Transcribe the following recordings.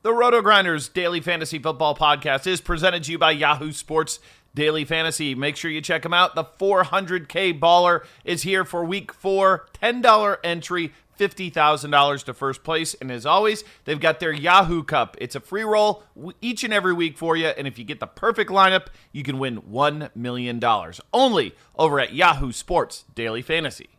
The RotoGrinders Daily Fantasy Football Podcast is presented to you by Yahoo Sports Daily Fantasy. Make sure you check them out. The 400K Baller is here for Week 4. $10 entry, $50,000 to first place. And as always, they've got their Yahoo Cup. It's a free roll each and every week for you. And if you get the perfect lineup, you can win $1 million. Only over at Yahoo Sports Daily Fantasy.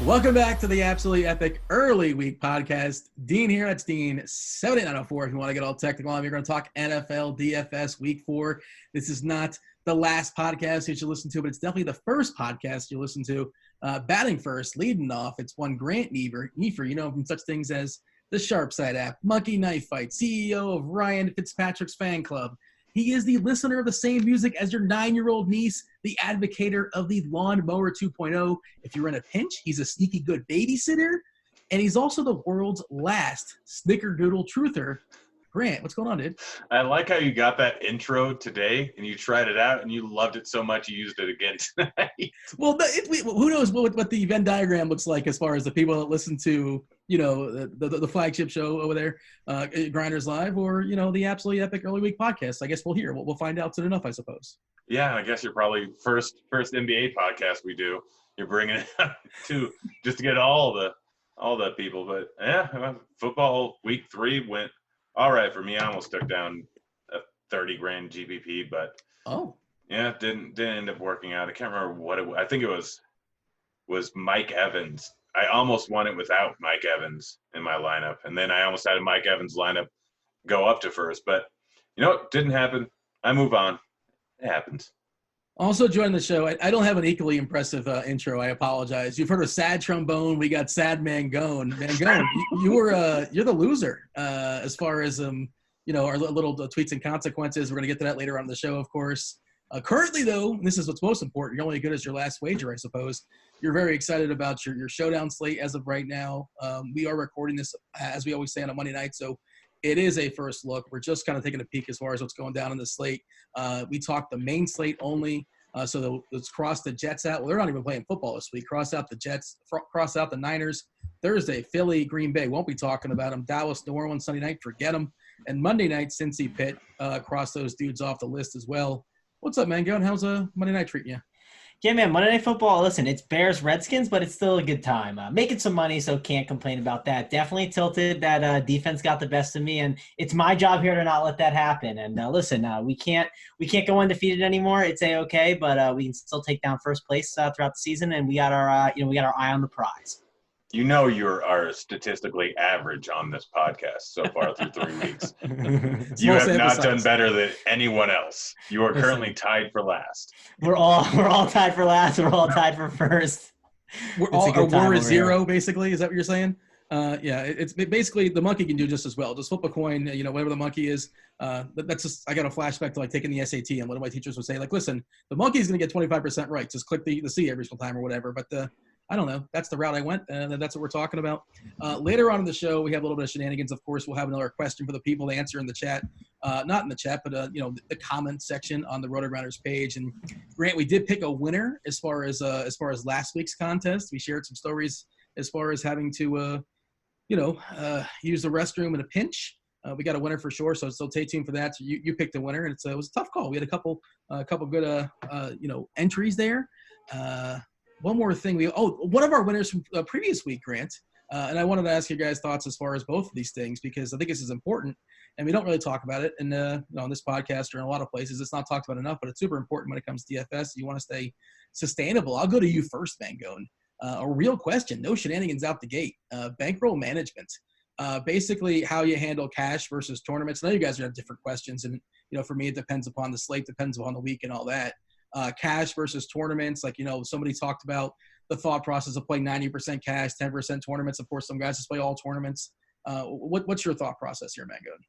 Welcome back to the Absolutely Epic Early Week Podcast. Dean here. That's Dean 78904. If you want to get all technical, we're going to talk NFL DFS Week 4. This is not the last podcast you should listen to, but it's definitely the first podcast you listen to. Batting first, leading off, it's one Grant Neiffer. You know, from such things as the Sharp Side app, Monkey Knife Fight, CEO of Ryan Fitzpatrick's fan club. He is the listener of the same music as your 9-year-old niece, the advocator of the Lawnmower 2.0. If you're in a pinch, he's a sneaky good babysitter, and he's also the world's last snickerdoodle truther. Grant, what's going on, dude? I like how you got that intro today, and you tried it out, and you loved it so much you used it again tonight. Well, who knows what the Venn diagram looks like as far as the people that listen to, you know, the flagship show over there, Grinders Live, or, you know, the Absolutely Epic Early Week Podcast. I guess we'll hear. We'll find out soon enough, I suppose. Yeah, I guess you're probably first NBA podcast we do. You're bringing it up to just to get all the people. But yeah, football week 3 went all right for me. I almost took down a $30,000 GPP, but yeah, didn't end up working out. I can't remember what it was. I think it was Mike Evans. I almost won it without Mike Evans in my lineup, and then I almost had a Mike Evans lineup go up to first. But you know, it didn't happen. I move on. It happens. Also joining the show, I don't have an equally impressive intro. I apologize. You've heard of Sad Trombone. We got Sad Mangone. Mangone, you're the loser as far as you know, our little tweets and consequences. We're gonna get to that later on in the show, of course. Currently, though, and this is what's most important. You're only as good as your last wager, I suppose. You're very excited about your showdown slate as of right now. We are recording this, as we always say, on a Monday night, so it is a first look. We're just kind of taking a peek as far as what's going down in the slate. We talked the main slate only, so let's cross the Jets out. Well, they're not even playing football this week. Cross out the Jets, cross out the Niners. Thursday, Philly, Green Bay. Won't be talking about them. Dallas, New Orleans, Sunday night, forget them. And Monday night, Cincy, Pitt, cross those dudes off the list as well. What's up, man? How's Monday night treating you? Yeah, man, Monday Night Football, listen, it's Bears-Redskins, but it's still a good time. Making some money, so can't complain about that. Definitely tilted that defense got the best of me, and it's my job here to not let that happen. And listen, we can't go undefeated anymore. It's A-okay, but we can still take down first place throughout the season, and we got our eye on the prize. You know you are statistically average on this podcast so far through 3 weeks. You have not done better than anyone else. You are currently tied for last. We're all tied for last. We're all tied for first. Our war is 0, basically. Is that what you're saying? Yeah, it's basically the monkey can do just as well. Just flip a coin, you know, whatever the monkey is. That's just, I got a flashback to like taking the SAT, and one of my teachers would say, like, listen, the monkey's going to get 25% right. Just click the C every single time or whatever. But I don't know. That's the route I went, and that's what we're talking about. Later on in the show, we have a little bit of shenanigans. Of course, we'll have another question for the people to answer in the chat. Not in the chat, but you know, the comment section on the RotoGrinders page. And Grant, we did pick a winner as far as last week's contest. We shared some stories as far as having to, use the restroom in a pinch. We got a winner for sure, so stay tuned for that. So you picked a winner, and it was a tough call. We had a couple good entries there. One more thing. One of our winners from previous week, Grant, and I wanted to ask you guys' thoughts as far as both of these things, because I think this is important, and we don't really talk about it. And on this podcast or in a lot of places, it's not talked about enough, but it's super important when it comes to DFS. You want to stay sustainable. I'll go to you first, Mangone. A real question, no shenanigans out the gate. Bankroll management. Basically, how you handle cash versus tournaments. I know you guys are going to have different questions, and for me, it depends upon the slate, depends upon the week, and all that. Cash versus tournaments. Like, somebody talked about the thought process of playing 90% cash, 10% tournaments. Of course, some guys just play all tournaments. What's your thought process here, Mangone?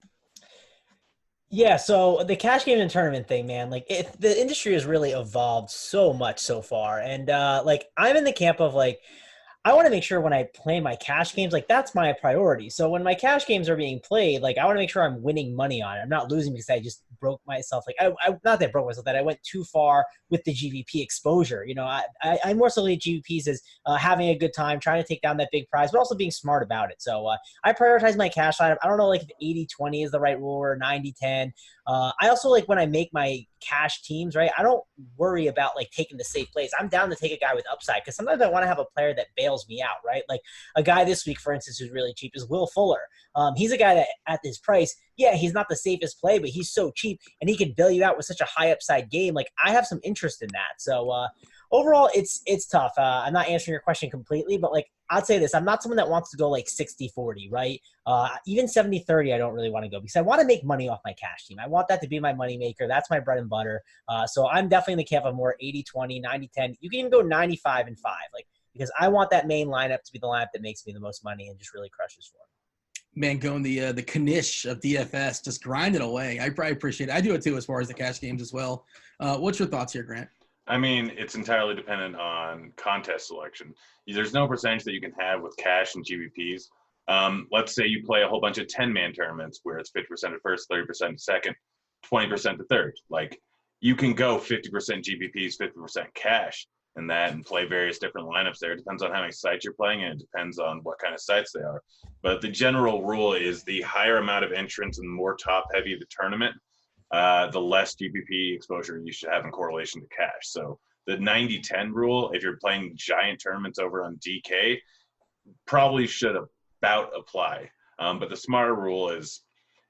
Yeah, so the cash game and tournament thing, man, like the industry has really evolved so much so far. And I'm in the camp of I want to make sure when I play my cash games, that's my priority. So when my cash games are being played, I want to make sure I'm winning money on it. I'm not losing because I just broke myself. Like I not that I broke myself, that I went too far with the GVP exposure. You know, I more so look at GVPs as having a good time, trying to take down that big prize, but also being smart about it. So I prioritize my cash lineup. I don't know, like if 80-20 is the right rule or 90-10. I also like when I make my cash teams, right? I don't worry about like taking the safe plays. I'm down to take a guy with upside because sometimes I want to have a player that bails me out, right? Like a guy this week, for instance, who's really cheap is Will Fuller. He's a guy that at this price, yeah, he's not the safest play, but he's so cheap and he can bail you out with such a high upside game. Like I have some interest in that. So overall, it's tough. I'm not answering your question completely, but like I'd say this, I'm not someone that wants to go like 60-40, right? Even 70-30, I don't really want to go because I want to make money off my cash team. I want that to be my money maker. That's my bread and butter. So I'm definitely in the camp of more 80-20, 90-10. You can even go 95-5, like because I want that main lineup to be the lineup that makes me the most money and just really crushes for me. Mangone, the Knish of DFS, just grinding away. I probably appreciate it. I do it too as far as the cash games as well. What's your thoughts here, Grant? I mean, it's entirely dependent on contest selection. There's no percentage that you can have with cash and GVPs. Let's say you play a whole bunch of 10-man tournaments where it's 50% at first, 30% at second, 20% at third. Like, you can go 50% GVPs, 50% cash in that and play various different lineups there. It depends on how many sites you're playing, and it depends on what kind of sites they are. But the general rule is the higher amount of entrants and the more top-heavy the tournament, the less GPP exposure you should have in correlation to cash. So the 90-10 rule, if you're playing giant tournaments over on DK, probably should about apply. But the smarter rule is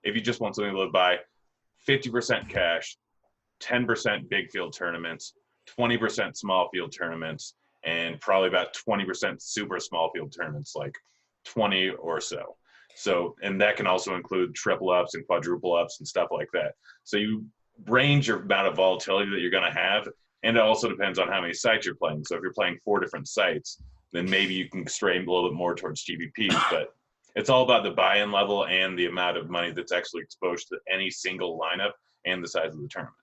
if you just want something to live by, 50% cash, 10% big field tournaments, 20% small field tournaments, and probably about 20% super small field tournaments, like 20 or so. So, and that can also include triple ups and quadruple ups and stuff like that. So you range your amount of volatility that you're going to have, and it also depends on how many sites you're playing. So if you're playing 4 different sites, then maybe you can stray a little bit more towards GVPs, but it's all about the buy-in level and the amount of money that's actually exposed to any single lineup and the size of the tournament.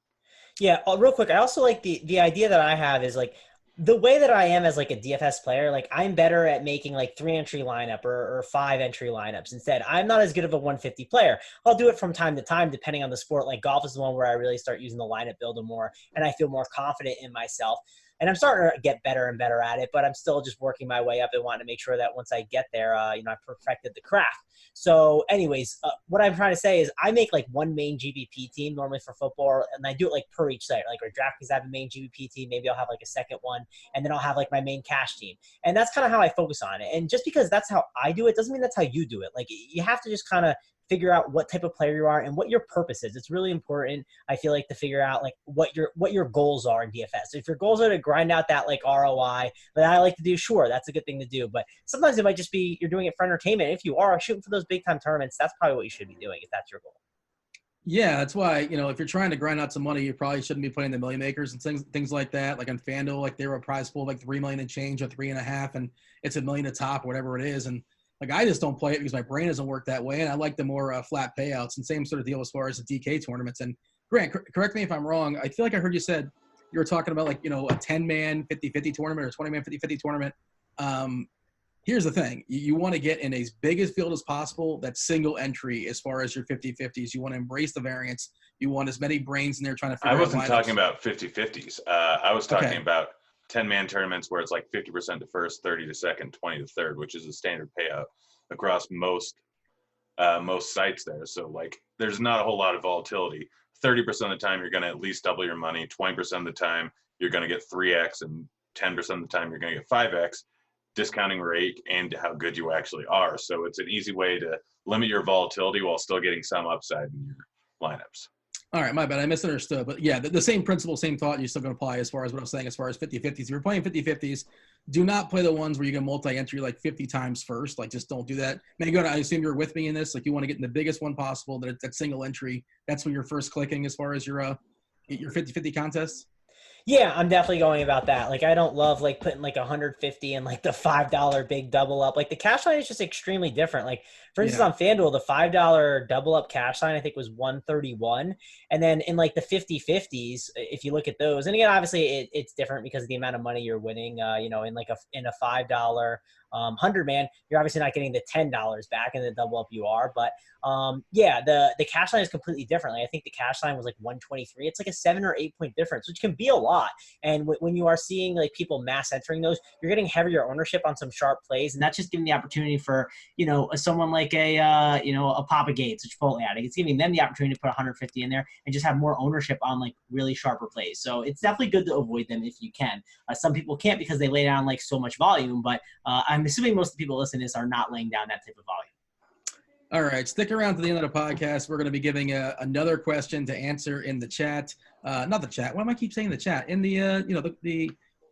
Yeah, real quick, I also like the idea that I have is like the way that I am as like a DFS player, like I'm better at making like 3-entry lineup or 5-entry lineups instead. I'm not as good of a 150 player. I'll do it from time to time depending on the sport. Like golf is the one where I really start using the lineup builder more and I feel more confident in myself. And I'm starting to get better and better at it, but I'm still just working my way up and wanting to make sure that once I get there, I've perfected the craft. So anyways, what I'm trying to say is I make like one main GVP team normally for football, and I do it like per each site. Like where DraftKings I have a main GVP team, maybe I'll have like a second one, and then I'll have like my main cash team. And that's kind of how I focus on it. And just because that's how I do it doesn't mean that's how you do it. Like you have to just kind of figure out what type of player you are and what your purpose is. It's really important, I feel like, to figure out like what your goals are in DFS. So if your goals are to grind out that like ROI that I like to do, sure, that's a good thing to do. But sometimes it might just be you're doing it for entertainment. If you are shooting for those big time tournaments, that's probably what you should be doing if that's your goal. Yeah, that's why, if you're trying to grind out some money, you probably shouldn't be playing the million makers and things like that. Like on FanDuel, like they were a prize pool of like 3 million and change or 3.5, and it's $1 million a top or whatever it is. And like I just don't play it because my brain doesn't work that way, and I like the more flat payouts. And same sort of deal as far as the DK tournaments. And Grant, correct me if I'm wrong. I feel like I heard you said you were talking about like a 10-man 50-50 tournament or 20-man 50-50 tournament. Here's the thing: you want to get in as big a field as possible. That's single entry as far as your 50-50s. You want to embrace the variance. You want as many brains in there trying to figure out. I wasn't talking about 50-50s. I was talking about 10-man tournaments where it's like 50% to first, 30 to second, 20 to third, which is a standard payout across most sites there. So like there's not a whole lot of volatility. 30% of the time you're going to at least double your money. 20% of the time you're going to get 3x, and 10% of the time you're going to get 5x, discounting rate and how good you actually are. So it's an easy way to limit your volatility while still getting some upside in your lineups. All right, my bad. I misunderstood. But yeah, the same principle, same thought you're still going to apply as far as what I'm saying as far as 50-50s. If you're playing 50-50s, do not play the ones where you get multi-entry like 50 times first. Like just don't do that. Mangone, I assume you're with me in this. Like you want to get in the biggest one possible, that single entry. That's when you're first clicking as far as your 50-50 contests. Yeah, I'm definitely going about that. Like, I don't love like putting like 150 and like the $5 big double up. Like the cash line is just extremely different. Like for instance, on FanDuel, the $5 double up cash line, I think was 131. And then in like the 50-50s, if you look at those, and again, obviously it's different because of the amount of money you're winning, in a $5 100 man, you're obviously not getting the $10 back in the double up you are. But the cash line is completely different. Like, I think the cash line was like 123. It's like a 7 or 8 point difference, which can be a lot. And when you are seeing like people mass entering those, you're getting heavier ownership on some sharp plays, and that's just giving the opportunity for someone like a Papa Gates, a Chipotle addict. It's giving them the opportunity to put 150 in there and just have more ownership on like really sharper plays. So it's definitely good to avoid them if you can. Some people can't because they lay down like so much volume, but I'm assuming most of the people listening to this are not laying down that type of volume. All right, stick around to the end of the podcast. We're going to be giving another question to answer in the chat. Not the chat. Why am I keep saying the chat? In the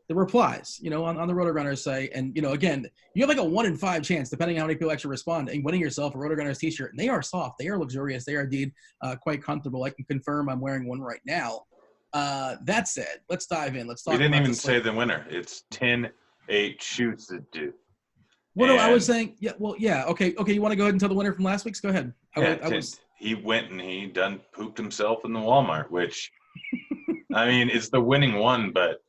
the replies, on the RotoGrinders site. And again, you have like a 1 in 5 chance, depending on how many people actually respond, and winning yourself a RotoGrinders t-shirt. And they are soft. They are luxurious. They are indeed quite comfortable. I can confirm I'm wearing one right now. That said, let's dive in. Let's talk. We didn't even say the winner. It's 10-8 shoots to do. Well, no, I was saying, okay. You want to go ahead and tell the winner from last week's? Go ahead. He went and he done pooped himself in the Walmart, which, I mean, it's the winning one, but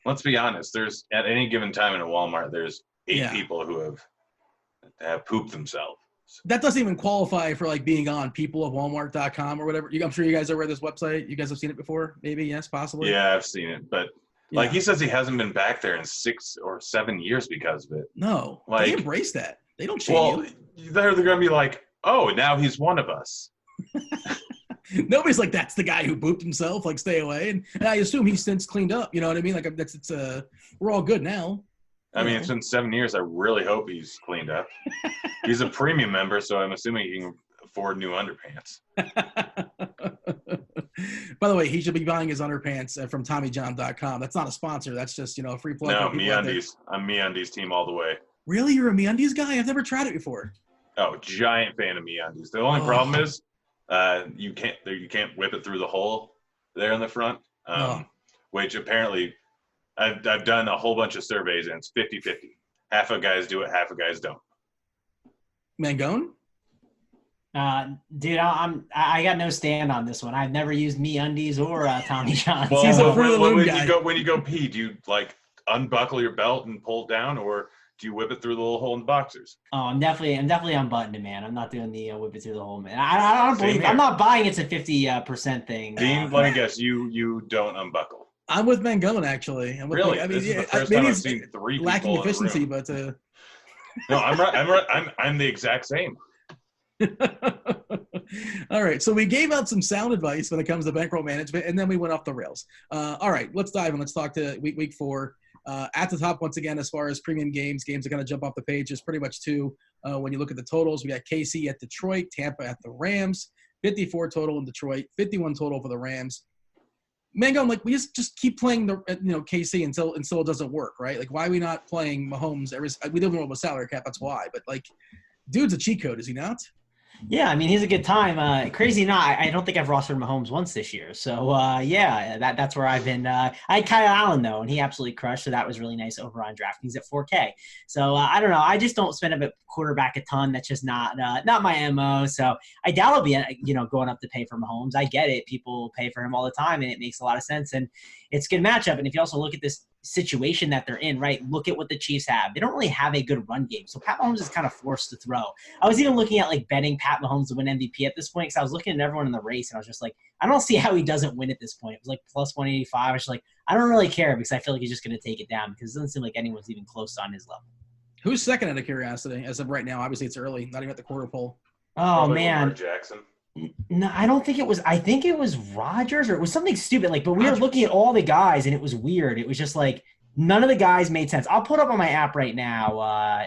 let's be honest. There's at any given time in a Walmart, there's 8 people who have pooped themselves. That doesn't even qualify for like being on peopleofwalmart.com or whatever. I'm sure you guys are aware of this website. You guys have seen it before, maybe? Yes, possibly. Yeah, I've seen it, but. Like he says, he hasn't been back there in 6 or 7 years because of it. No, like, they embrace that. They don't shame you. They're going to be like, oh, now he's one of us. Nobody's like, that's the guy who booped himself. Like, stay away. And I assume he's since cleaned up. You know what I mean? Like, we're all good now. I mean, it's been 7 years. I really hope he's cleaned up. He's a premium member, so I'm assuming he can afford new underpants. By the way, he should be buying his underpants from TommyJohn.com. That's not a sponsor. That's just, a free plug. No, MeUndies. I'm MeUndies team all the way. Really? You're a MeUndies guy? I've never tried it before. Oh, giant fan of MeUndies. The only problem is you can't whip it through the hole there in the front, which apparently I've done a whole bunch of surveys, and it's 50-50. Half of guys do it, half of guys don't. Mangone? Dude, I got no stand on this one. I've never used MeUndies or Tommy John's. Well, he's a when you go pee, do you like unbuckle your belt and pull it down, or do you whip it through the little hole in the boxers? Oh, I'm definitely unbuttoned it, man. I'm not doing the whip it through the hole, man. I don't believe. I'm not buying it's a 50% thing. Dean, let me guess, you don't unbuckle. I'm with Mangone, actually. Really? This is the first time I've seen 3 people lacking efficiency, but no, I'm right. I'm the exact same. All right, so we gave out some sound advice when it comes to bankroll management, and then we went off the rails. All right, let's dive in. Let's talk to week 4. At the top, once again, as far as premium games are going to jump off the page. There's pretty much 2. When you look at the totals, we got KC at Detroit, Tampa at the Rams, 54 total in Detroit, 51 total for the Rams. Mangone, like, we just keep playing the KC until it doesn't work, right? Like, why are we not playing Mahomes? We live in a salary cap, that's why. But like, dude's a cheat code, is he not? Yeah, I mean, he's a good time. Crazy not, I don't think I've rostered Mahomes once this year. So, that's where I've been. I had Kyle Allen, though, and he absolutely crushed, so that was really nice over on DraftKings at 4K. So, I don't know. I just don't spend a quarterback a ton. That's just not my MO. So, I doubt I'll be, going up to pay for Mahomes. I get it. People pay for him all the time, and it makes a lot of sense. And it's a good matchup. And if you also look at this situation that they're in, right? Look at what the Chiefs have. They don't really have a good run game. So Pat Mahomes is kind of forced to throw. I was even looking at like betting Pat Mahomes to win MVP at this point because I was looking at everyone in the race and I was just like, I don't see how he doesn't win at this point. It was like plus 185. I was like, I don't really care because I feel like he's just going to take it down because it doesn't seem like anyone's even close on his level. Who's second out of curiosity as of right now? Obviously it's early, not even at the quarter poll. Oh, probably man. Lamar Jackson. No, I don't think it was. I think it was Rodgers or it was something stupid. But we were looking at all the guys and it was weird. It was just like, none of the guys made sense. I'll put up on my app right now.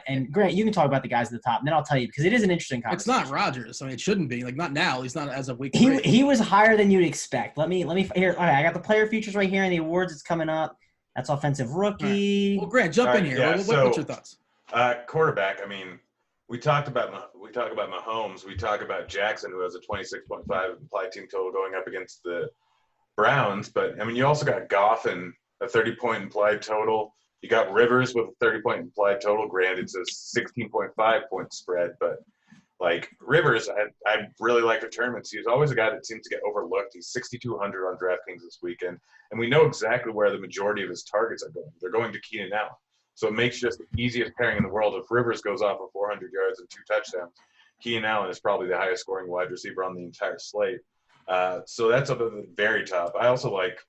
And Grant, you can talk about the guys at the top, and then I'll tell you because it is an interesting conversation. It's not Rodgers. I mean, it shouldn't be. Like, not now. He's not as of week 3. He was higher than you'd expect. Let me here. All right, I got the player features right here in the awards. It's coming up. That's offensive rookie. Right. Well, Grant, jump in here. Yeah, what's your thoughts? Quarterback. I mean, we talk about Mahomes. We talk about Jackson, who has a 26.5 implied team total going up against the Browns. But I mean, you also got Goff and a 30-point implied total. You got Rivers with a 30-point implied total. Granted, it's a 16.5-point spread, but like Rivers, I really like the tournaments. He's always a guy that seems to get overlooked. He's 6,200 on DraftKings this weekend, and we know exactly where the majority of his targets are going. They're going to Keenan Allen. So it makes just the easiest pairing in the world. If Rivers goes off for 400 yards and 2 touchdowns, Keenan Allen is probably the highest scoring wide receiver on the entire slate. So that's up at the very top. I also like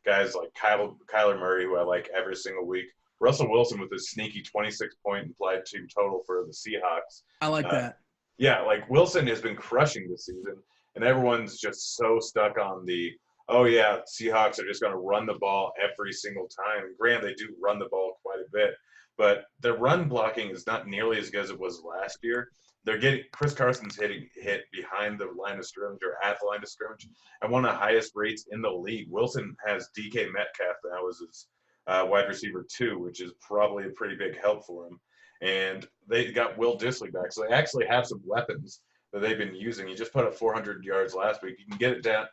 guys like Kyler Murray, who I like every single week. Russell Wilson with his sneaky 26-point implied team total for the Seahawks. I like that. Yeah, like Wilson has been crushing this season, and everyone's just so stuck on the, oh yeah, Seahawks are just going to run the ball every single time. And granted, they do run the ball quite a bit, but their run blocking is not nearly as good as it was last year. They're getting Chris Carson's hit behind the line of scrimmage or at the line of scrimmage, and one of the highest rates in the league. Wilson has DK Metcalf now as his wide receiver 2, which is probably a pretty big help for him. And they got Will Dissly back, so they actually have some weapons that they've been using. He just put up 400 yards last week. You can get it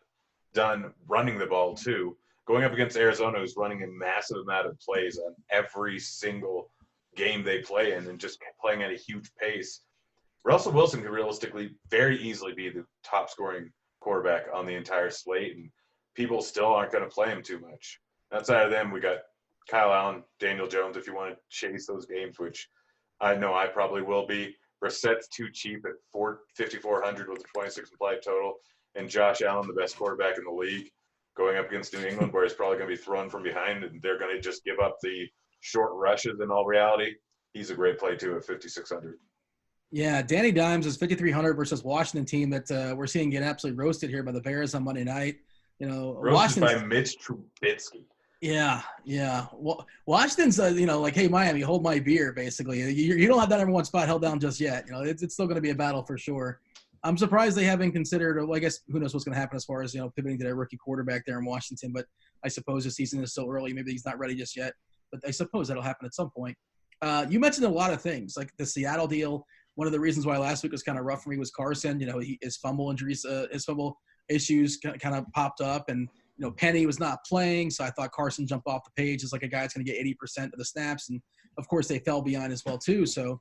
done running the ball too. Going up against Arizona, who's running a massive amount of plays on every single game they play in and just playing at a huge pace. Russell Wilson could realistically very easily be the top scoring quarterback on the entire slate, and people still aren't going to play him too much. Outside of them, we got Kyle Allen, Daniel Jones, if you want to chase those games, which I know I probably will be. Brissett's too cheap at 5,400 with a 26 implied total. And Josh Allen, the best quarterback in the league, going up against New England, where he's probably going to be thrown from behind, and they're going to just give up the short rushes in all reality. He's a great play, too, at 5,600. Yeah, Danny Dimes is 5,300 versus Washington team that we're seeing get absolutely roasted here by the Bears on Monday night. You know, roasted by Mitch Trubisky. Yeah. Well, Washington's, like, hey, Miami, hold my beer, basically. You don't have that number 1 spot held down just yet. You know, it's still going to be a battle for sure. I'm surprised they haven't considered, well, I guess who knows what's going to happen as far as, pivoting to their rookie quarterback there in Washington. But I suppose the season is so early. Maybe he's not ready just yet. But I suppose that'll happen at some point. You mentioned a lot of things, like the Seattle deal. One of the reasons why last week was kind of rough for me was Carson. His fumble injuries, his fumble issues kind of popped up. And, Penny was not playing, so I thought Carson jumped off the page as like a guy that's going to get 80% of the snaps. And, of course, they fell behind as well, too. So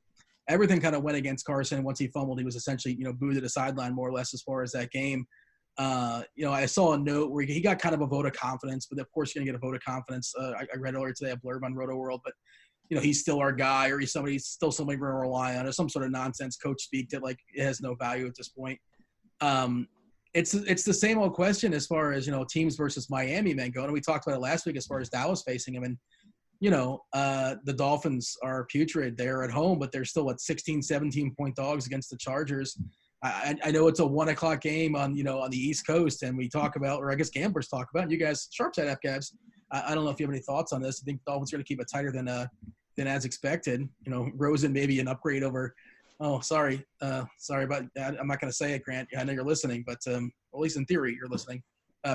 everything kind of went against Carson. Once he fumbled, he was essentially, booed to the sideline more or less as far as that game. I saw a note where he got kind of a vote of confidence, but of course you're going to get a vote of confidence. I read earlier today a blurb on Roto World, but, he's still our guy, or he's still somebody we're going to rely on, or some sort of nonsense coach speak that, like, it has no value at this point. It's the same old question as far as, teams versus Miami, Mangone. We talked about it last week as far as Dallas facing him. And, the Dolphins are putrid. They're at home, but they're still at 16, 17-point dogs against the Chargers. I know it's a 1:00 game on the East Coast, and we talk about, or I guess gamblers talk about, and you guys, sharp side FGABs. I don't know if you have any thoughts on this. I think the Dolphins are going to keep it tighter than as expected. Rosen maybe an upgrade over. Oh, sorry about that. I'm not going to say it, Grant. I know you're listening, but at least in theory, you're listening.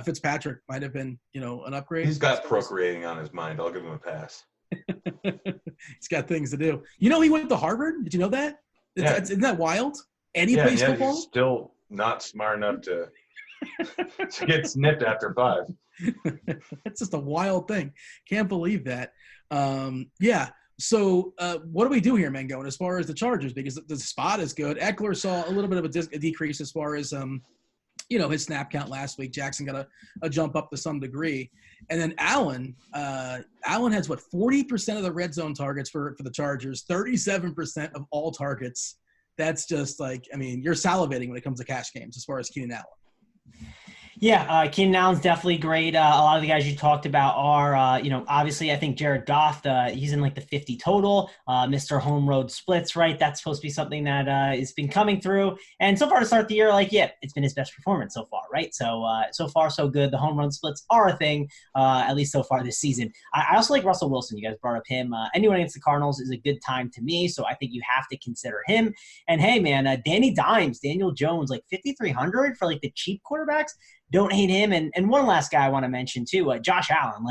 Fitzpatrick might have been, an upgrade. He's got procreating on his mind. I'll give him a pass. He's got things to do. He went to Harvard. Did you know that? Yeah. Isn't that wild? And he plays football? He's still not smart enough to get snipped after 5. That's just a wild thing. Can't believe that. Yeah. So what do we do here, Mangone, as far as the Chargers? Because the spot is good. Eckler saw a little bit of a decrease as far as his snap count last week. Jackson got a jump up to some degree. And then Allen has, 40% of the red zone targets for the Chargers, 37% of all targets. That's just you're salivating when it comes to cash games as far as Keenan Allen. Yeah, Keenan Allen's definitely great. A lot of the guys you talked about are, obviously I think Jared Goff, he's in the 50 total. Mr. Home Road Splits, right? That's supposed to be something that has been coming through. And so far to start the year, it's been his best performance so far, right? So far so good. The home run splits are a thing, at least so far this season. I also like Russell Wilson. You guys brought up him. Anyone against the Cardinals is a good time to me, so I think you have to consider him. And hey, man, Danny Dimes, Daniel Jones, 5,300 for the cheap quarterbacks. Don't hate him. And one last guy I want to mention too, Josh Allen.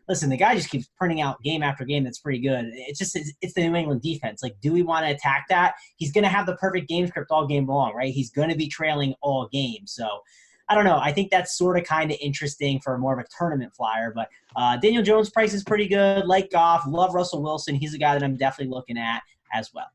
Listen, the guy just keeps printing out game after game that's pretty good. It's the New England defense. Do we want to attack that? He's going to have the perfect game script all game long, right? He's going to be trailing all game. So I don't know. I think that's sort of kind of interesting for more of a tournament flyer. But Daniel Jones' price is pretty good. Like Goff, love Russell Wilson. He's a guy that I'm definitely looking at as well.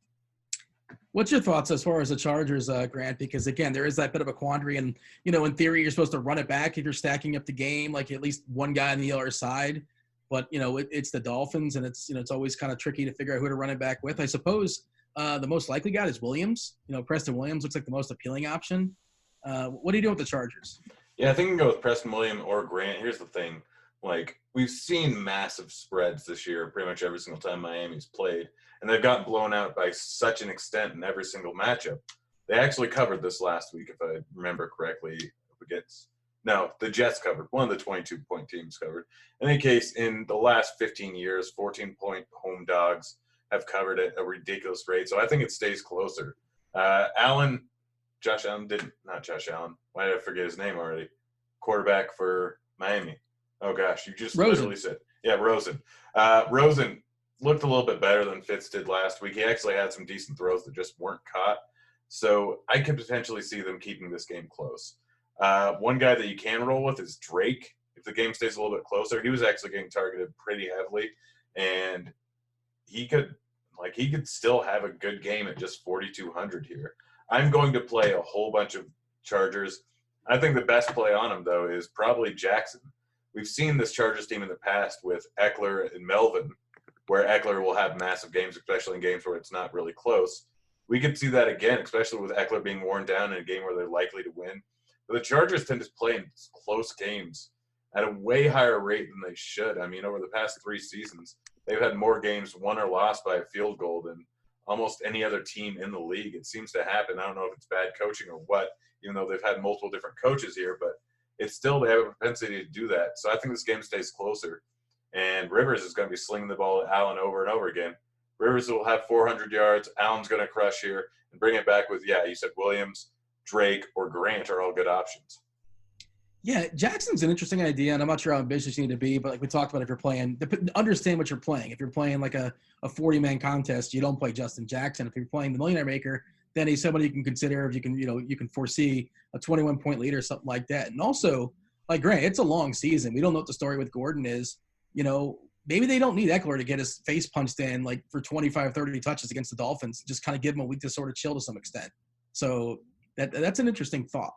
What's your thoughts as far as the Chargers, Grant? Because, again, there is that bit of a quandary. And, in theory, you're supposed to run it back if you're stacking up the game, at least one guy on the other side. but it's the Dolphins, and it's always kind of tricky to figure out who to run it back with. I suppose the most likely guy is Williams. Preston Williams looks like the most appealing option. What do you do with the Chargers? Yeah, I think we can go with Preston Williams or Grant. Here's the thing. We've seen massive spreads this year pretty much every single time Miami's played, and they've gotten blown out by such an extent in every single matchup. They actually covered this last week, if I remember correctly, the Jets covered. One of the 22-point teams covered. In any case, in the last 15 years, 14-point home dogs have covered at a ridiculous rate, so I think it stays closer. Josh Allen not Josh Allen. Why did I forget his name already? Quarterback for Miami. Oh, gosh, you just literally said. Yeah, Rosen. Rosen looked a little bit better than Fitz did last week. He actually had some decent throws that just weren't caught. So I could potentially see them keeping this game close. One guy that you can roll with is Drake. If the game stays a little bit closer, he was actually getting targeted pretty heavily, and he could still have a good game at just 4,200 here. I'm going to play a whole bunch of Chargers. I think the best play on him, though, is probably Jackson. We've seen this Chargers team in the past with Eckler and Melvin, where Eckler will have massive games, especially in games where it's not really close. We could see that again, especially with Eckler being worn down in a game where they're likely to win. But the Chargers tend to play in close games at a way higher rate than they should. I mean, over the past 3 seasons, they've had more games won or lost by a field goal than almost any other team in the league. It seems to happen. I don't know if it's bad coaching or what, even though they've had multiple different coaches here, but it's still, they have a propensity to do that. So I think this game stays closer. And Rivers is going to be slinging the ball at Allen over and over again. Rivers will have 400 yards. Allen's going to crush here and bring it back with, you said Williams, Drake, or Grant are all good options. Yeah, Jackson's an interesting idea, and I'm not sure how ambitious you need to be, but like we talked about, if you're playing, understand what you're playing. If you're playing like a 40-man contest, you don't play Justin Jackson. If you're playing the Millionaire Maker, then he's somebody you can consider if you can foresee a 21-point lead or something like that. And also, like Grant, it's a long season. We don't know what the story with Gordon is. Maybe they don't need Eckler to get his face punched in like for 25, 30 touches against the Dolphins. Just kind of give him a week to sort of chill to some extent. So that's an interesting thought.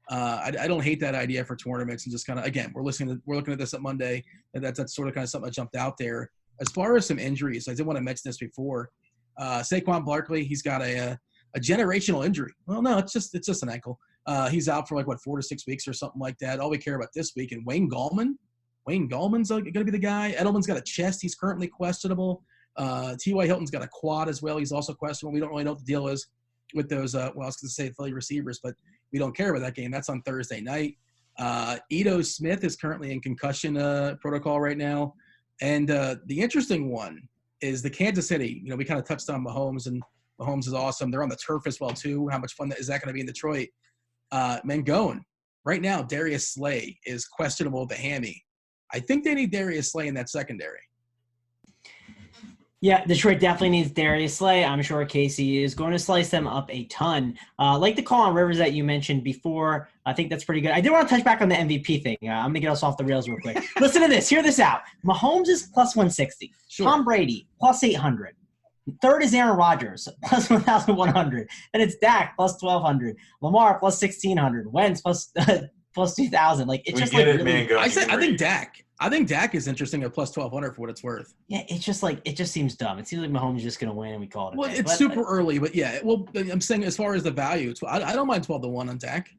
I don't hate that idea for tournaments, and just kind of, again, we're looking at this at Monday, and that's sort of kind of something that jumped out there. As far as some injuries, I did want to mention this before. Saquon Barkley, he's got a generational injury. Well, no, it's just an ankle. He's out for 4 to 6 weeks or something like that. All we care about this week. And Wayne Gallman's going to be the guy. Edelman's got a chest. He's currently questionable. T.Y. Hilton's got a quad as well. He's also questionable. We don't really know what the deal is with those, I was going to say Philly receivers, but we don't care about that game. That's on Thursday night. Ito Smith is currently in concussion protocol right now. And the interesting one is the Kansas City. We kind of touched on Mahomes, and Mahomes is awesome. They're on the turf as well, too. How much fun is that going to be in Detroit? Mangone. Right now, Darius Slay is questionable with the hammy. I think they need Darius Slay in that secondary. Yeah, Detroit definitely needs Darius Slay. I'm sure Casey is going to slice them up a ton. Like the call on Rivers that you mentioned before, I think that's pretty good. I did want to touch back on the MVP thing. I'm going to get us off the rails real quick. Listen to this. Hear this out. Mahomes is plus 160. Sure. Tom Brady, plus 800. Third is Aaron Rodgers, plus 1,100. And it's Dak, plus 1,200. Lamar, plus 1,600. Wentz, plus 2,000. It's just really. I think Dak is interesting at plus 1,200 for what it's worth. Yeah, it's just it just seems dumb. It seems like Mahomes is just going to win and we call it. Well, it's super early, but yeah. Well, I'm saying as far as the value, I don't mind 12-1 on Dak.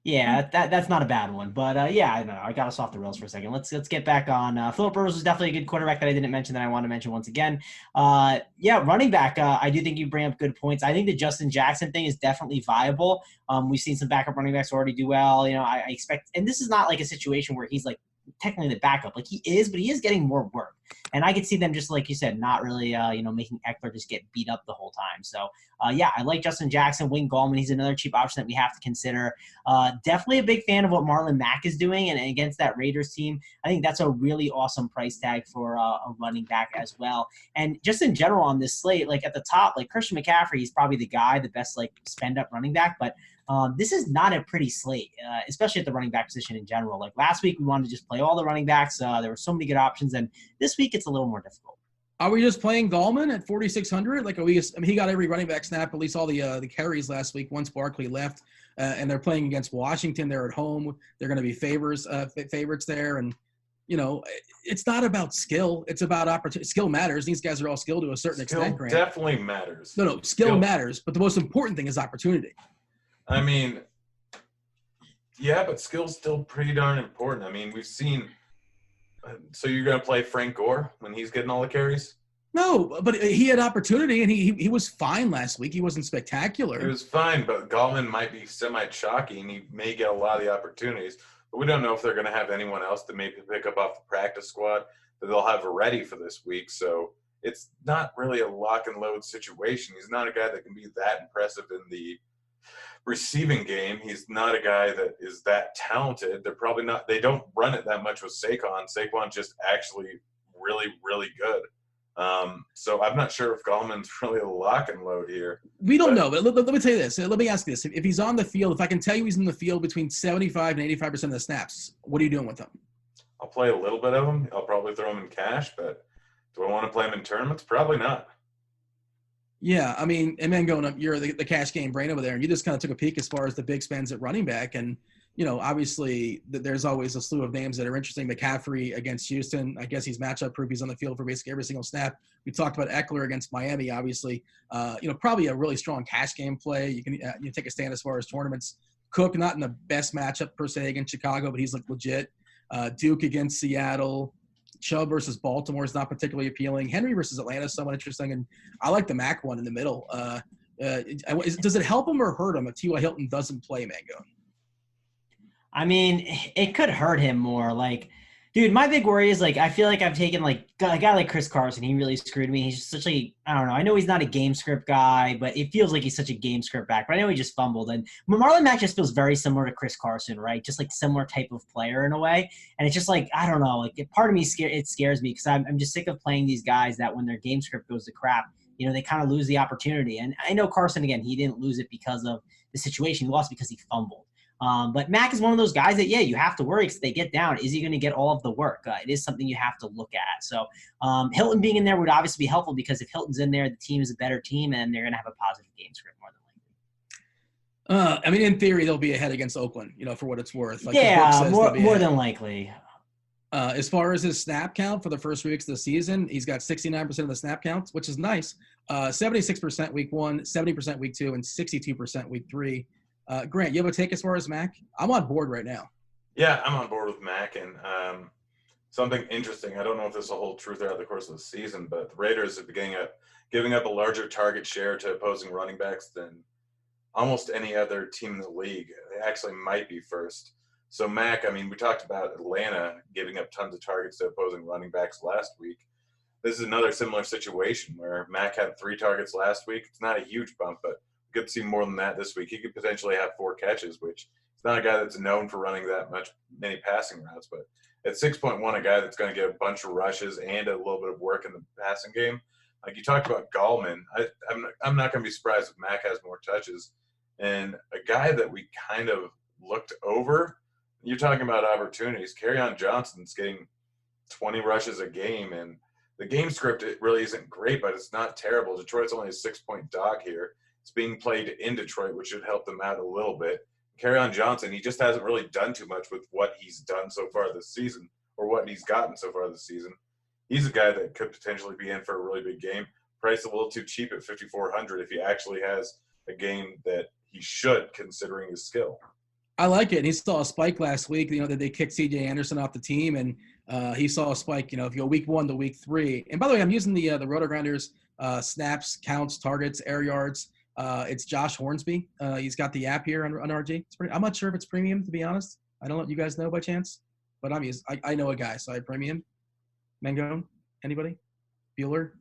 Yeah, that's not a bad one. But I don't know. I got us off the rails for a second. Let's get back on. Philip Rivers was definitely a good quarterback that I didn't mention that I want to mention once again. Running back. I do think you bring up good points. I think the Justin Jackson thing is definitely viable. We've seen some backup running backs already do well. I expect, and this is not like a situation where he's technically the backup. He is, but he is getting more work. And I could see them just like you said, not really, making Eckler just get beat up the whole time. So, I like Justin Jackson. Wayne Gallman, he's another cheap option that we have to consider. Definitely a big fan of what Marlon Mack is doing. And against that Raiders team, I think that's a really awesome price tag for a running back as well. And just in general on this slate, at the top, Christian McCaffrey, he's probably the guy, the best spend-up running back. But this is not a pretty slate, especially at the running back position in general. Last week, we wanted to just play all the running backs. There were so many good options. And this week, it's a little more difficult. Are we just playing Gallman at 4,600? He got every running back snap, at least all the carries last week once Barkley left. And they're playing against Washington. They're at home. They're going to be favorites there. And, it's not about skill. It's about opportunity. Skill matters. These guys are all skilled to a certain extent, Grant. Definitely matters. No, skill matters, but the most important thing is opportunity. I mean, yeah, but skill's still pretty darn important. I mean, we've seen – so you're going to play Frank Gore when he's getting all the carries? No, but he had opportunity, and he was fine last week. He wasn't spectacular. He was fine, but Gallman might be semi-chalky, and he may get a lot of the opportunities. But we don't know if they're going to have anyone else to maybe pick up off the practice squad that they'll have ready for this week. So it's not really a lock-and-load situation. He's not a guy that can be that impressive in the receiving game. He's not a guy that is that talented. They're probably not – they don't run it that much with Saquon. Saquon's just actually really, really good. So I'm not sure if Gallman's really a lock and load here. We don't know, but let me tell you this. Let me ask you this. If he's on the field, if I can tell you he's in the field between 75 and 85% of the snaps, what are you doing with him? I'll play a little bit of him. I'll probably throw him in cash, but do I want to play him in tournaments? Probably not. Yeah, I mean, and Mangone, you're the cash game brain over there, and you just kind of took a peek as far as the big spends at running back, and obviously there's always a slew of names that are interesting. McCaffrey against Houston, I guess he's matchup proof. He's on the field for basically every single snap. We talked about Eckler against Miami, obviously. Probably a really strong cash game play. You can you take a stand as far as tournaments. Cook, not in the best matchup per se against Chicago, but he's legit. Duke against Seattle. Chubb versus Baltimore is not particularly appealing. Henry versus Atlanta is somewhat interesting, and I like the Mac one in the middle. Does it help him or hurt him if T.Y. Hilton doesn't play, Mangone? I mean, it could hurt him more. Dude, my big worry is, I feel like I've taken, a guy like Chris Carson. He really screwed me. He's just such I don't know. I know he's not a game script guy, but it feels like he's such a game script back. But I know he just fumbled. And Marlon Mack just feels very similar to Chris Carson, right? Just, similar type of player in a way. And it's just, I don't know. Part of me, it scares me because I'm just sick of playing these guys that when their game script goes to crap, they kind of lose the opportunity. And I know Carson, again, he didn't lose it because of the situation. He lost because he fumbled. But Mac is one of those guys that, you have to worry because they get down. Is he going to get all of the work? It is something you have to look at. So Hilton being in there would obviously be helpful because if Hilton's in there, the team is a better team and they're going to have a positive game script more than likely. In theory, they'll be ahead against Oakland, for what it's worth. More than likely. As far as his snap count for the first 3 weeks of the season, he's got 69% of the snap counts, which is nice. 76% week 1, 70% week 2, and 62% week 3. Grant, you have a take as far as Mac? I'm on board right now. Yeah, I'm on board with Mac. And something interesting, I don't know if this will hold true throughout the course of the season, but the Raiders are giving up a larger target share to opposing running backs than almost any other team in the league. They actually might be first. So Mac, we talked about Atlanta giving up tons of targets to opposing running backs last week. This is another similar situation where Mac had 3 targets last week. It's not a huge bump, but we could see more than that this week. He could potentially have 4 catches, which is not a guy that's known for running many passing routes. But at 6.1, a guy that's going to get a bunch of rushes and a little bit of work in the passing game. Like you talked about Gallman, I'm not going to be surprised if Mac has more touches. And a guy that we kind of looked over, you're talking about opportunities. Kerryon Johnson's getting 20 rushes a game, and the game script, it really isn't great, but it's not terrible. Detroit's only a 6-point dog here. It's being played in Detroit, which should help them out a little bit. Kerryon Johnson, he just hasn't really done too much with what he's done so far this season or what he's gotten so far this season. He's a guy that could potentially be in for a really big game. Priced a little too cheap at $5,400 if he actually has a game that he should, considering his skill. I like it. And he saw a spike last week, that they kicked C.J. Anderson off the team, and he saw a spike, if you go week 1 to week 3. And by the way, I'm using the RotoGrinders snaps, counts, targets, air yards. It's Josh Hornsby. He's got the app here on RG. I'm not sure if it's premium, to be honest. I don't know if you guys know by chance, but I know a guy, so I have premium. Mangone? Anybody? Bueller?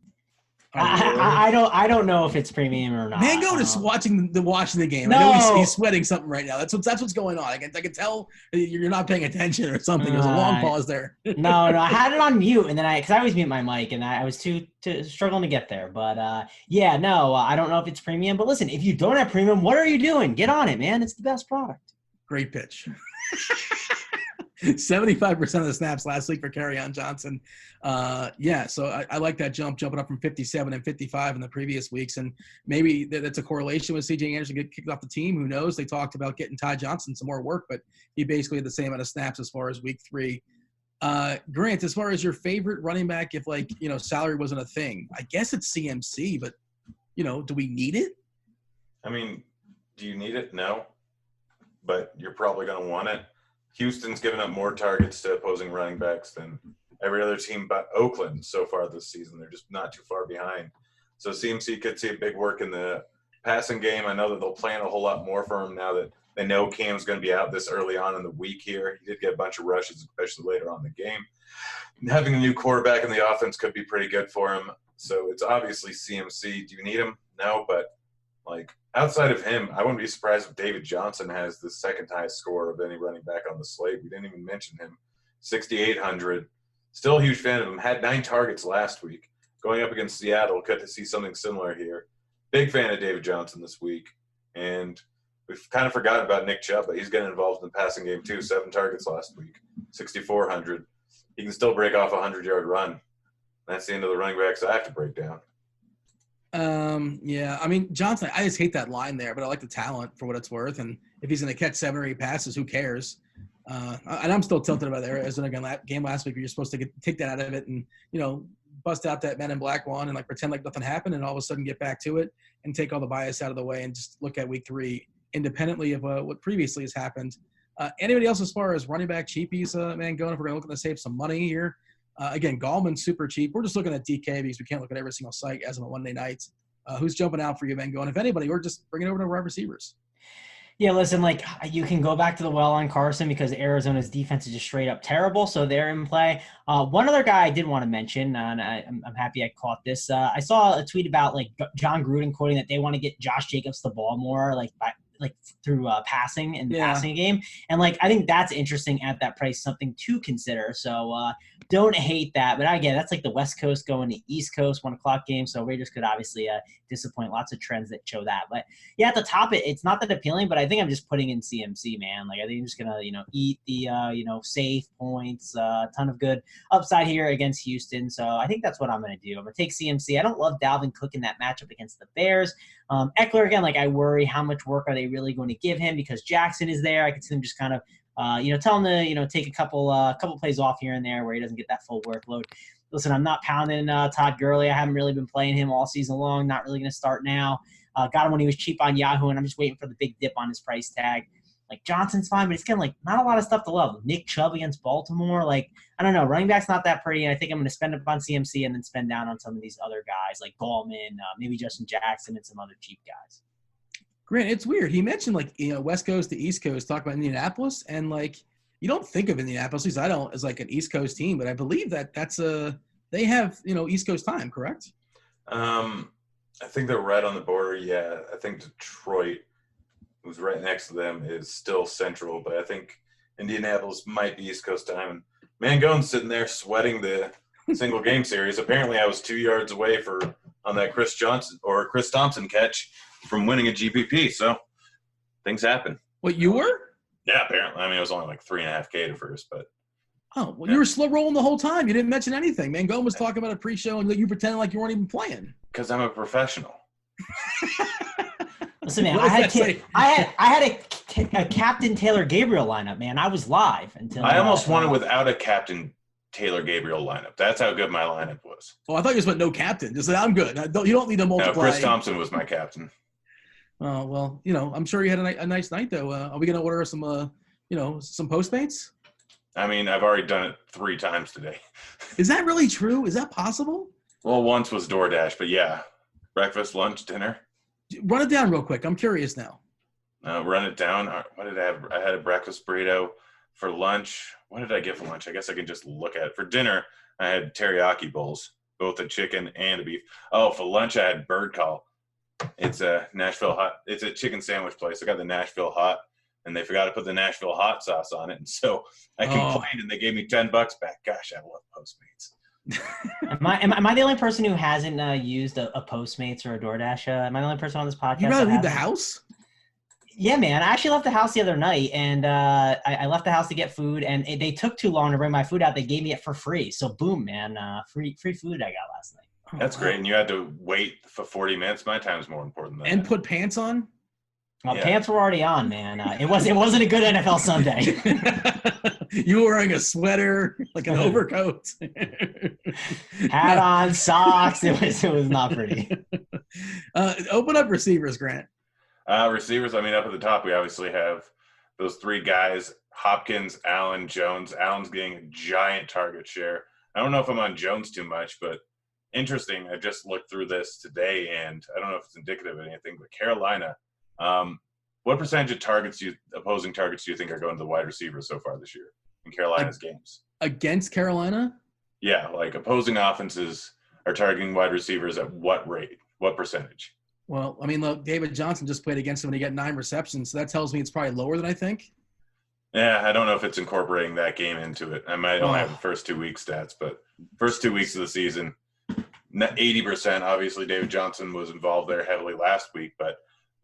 I don't know if it's premium or not. Mangone is watching the game. No. I know he's sweating something right now. That's what's going on. I can tell you're not paying attention or something. There's a long pause there. No, I had it on mute, and then because I always mute my mic, and I was too struggling to get there. But I don't know if it's premium. But listen, if you don't have premium, what are you doing? Get on it, man. It's the best product. Great pitch. 75% of the snaps last week for Kerryon Johnson. So I like that jumping up from 57 and 55 in the previous weeks. And maybe that's a correlation with C.J. Anderson getting kicked off the team. Who knows? They talked about getting Ty Johnson some more work, but he basically had the same amount of snaps as far as week 3. Grant, as far as your favorite running back, if salary wasn't a thing, I guess it's CMC, but do we need it? I mean, do you need it? No, but you're probably going to want it. Houston's given up more targets to opposing running backs than every other team but Oakland so far this season. They're just not too far behind. So CMC could see a big work in the passing game. I know that they'll plan a whole lot more for him now that they know Cam's going to be out this early on in the week here. He did get a bunch of rushes, especially later on in the game. Having a new quarterback in the offense could be pretty good for him. So it's obviously CMC. Do you need him? No, but outside of him, I wouldn't be surprised if David Johnson has the second highest score of any running back on the slate. We didn't even mention him. 6,800. Still a huge fan of him. Had 9 targets last week. Going up against Seattle, got to see something similar here. Big fan of David Johnson this week. And we've kind of forgotten about Nick Chubb, but he's getting involved in the passing game too. 7 targets last week. 6,400. He can still break off a 100-yard run. That's the end of the running backs I have to break down. Yeah, I mean, Johnson, I just hate that line there, but I like the talent for what it's worth. And if he's going to catch 7 or 8 passes, who cares? And I'm still tilted about the Arizona game last week where you're supposed to take that out of it and, bust out that Men in Black one and pretend like nothing happened and all of a sudden get back to it and take all the bias out of the way and just look at week 3 independently of what previously has happened. Anybody else as far as running back cheapies, Mangone, if we're looking to save some money here? Again, Gallman's super cheap. We're just looking at DK because we can't look at every single site as of a Monday night. Who's jumping out for you, Mangone? If anybody, or just bring it over to wide receivers. Yeah, listen, you can go back to the well on Carson because Arizona's defense is just straight up terrible, so they're in play. One other guy I did want to mention, and I'm happy I caught this. I saw a tweet about John Gruden quoting that they want to get Josh Jacobs the ball more, through passing and the passing game. And I think that's interesting at that price, something to consider. So don't hate that. But again, that's the West Coast going to East Coast, 1:00 game. So Raiders could obviously disappoint. Lots of trends that show that. But yeah, at the top, it's not that appealing, but I think I'm just putting in CMC, man. I think I'm just going to, eat the, safe points, a ton of good upside here against Houston. So I think that's what I'm going to do. I'm going to take CMC. I don't love Dalvin Cook in that matchup against the Bears. Eckler, again, I worry how much work are they really going to give him because Jackson is there. I could see them just kind of, tell him to, take a couple plays off here and there where he doesn't get that full workload. Listen, I'm not pounding Todd Gurley. I haven't really been playing him all season long. Not really going to start now. Got him when he was cheap on Yahoo, and I'm just waiting for the big dip on his price tag. Johnson's fine, but it's getting not a lot of stuff to love. Nick Chubb against Baltimore, I don't know. Running back's not that pretty, and I think I'm going to spend up on CMC and then spend down on some of these other guys like Gallman, maybe Justin Jackson, and some other cheap guys. Grant, it's weird. He mentioned West Coast to East Coast, talk about Indianapolis, and you don't think of Indianapolis, at least I don't, as an East Coast team, but I believe they have East Coast time, correct? I think they're right on the border. Yeah, I think Detroit, who's right next to them, is still central, but I think Indianapolis might be East Coast time. And Mangone's sitting there sweating the single game series. Apparently, I was 2 yards away on that Chris Thompson catch from winning a GPP. So things happen. What, you were? Yeah, apparently. I mean, it was only 3.5K at first, but. Oh, well, you were slow rolling the whole time. You didn't mention anything. Mangone was talking about a pre-show, and you pretended like you weren't even playing. Because I'm a professional. Listen, man, I had a Captain Taylor Gabriel lineup, man. I was live until I almost won it without a Captain Taylor Gabriel lineup. That's how good my lineup was. Oh, I thought you just went no captain. Just I'm good. You don't need to multiply. No, Chris Thompson was my captain. Oh, well, I'm sure you had a nice night, though. Are we going to order some Postmates? I mean, I've already done it 3 times today. Is that really true? Is that possible? Well, once was DoorDash, but yeah. Breakfast, lunch, dinner. Run it down real quick. I'm curious now. Run it down. What did I have? I had a breakfast burrito. For lunch, what did I get for lunch? I guess I can just look at it. For dinner, I had teriyaki bowls, both a chicken and a beef. Oh, for lunch, I had Bird Call. It's a Nashville hot. It's a chicken sandwich place. I got the Nashville hot, and they forgot to put the Nashville hot sauce on it. And so I complained, and they gave me $10 back. Gosh, I love Postmates. Am I the only person who hasn't used a Postmates or a DoorDash? Am I the only person on this podcast? You rather leave the house? Yeah, man. I actually left the house the other night, and I left the house to get food, and they took too long to bring my food out. They gave me it for free. So boom, man. Free food I got last night. That's great. And you had to wait for 40 minutes. My time's more important than and that. Put pants on? Well, pants were already on, man. It wasn't a good NFL Sunday. You were wearing a sweater, like an overcoat. Hat on, socks. It was not pretty. Open up receivers, Grant. Receivers, I mean, up at the top, we obviously have those three guys, Hopkins, Allen, Jones. Allen's getting a giant target share. I don't know if I'm on Jones too much, but interesting. I just looked through this today, and I don't know if it's indicative of anything, but Carolina, what percentage of opposing targets do you think are going to the wide receivers so far this year in Carolina's games? Against Carolina? Yeah, like opposing offenses are targeting wide receivers at what rate? What percentage? Well, I mean, look, David Johnson just played against him and he got 9 receptions, so that tells me it's probably lower than I think. Yeah, I don't know if it's incorporating that game into it. I might only have the first 2 week stats, but first 2 weeks of the season, 80%. Obviously, David Johnson was involved there heavily last week, but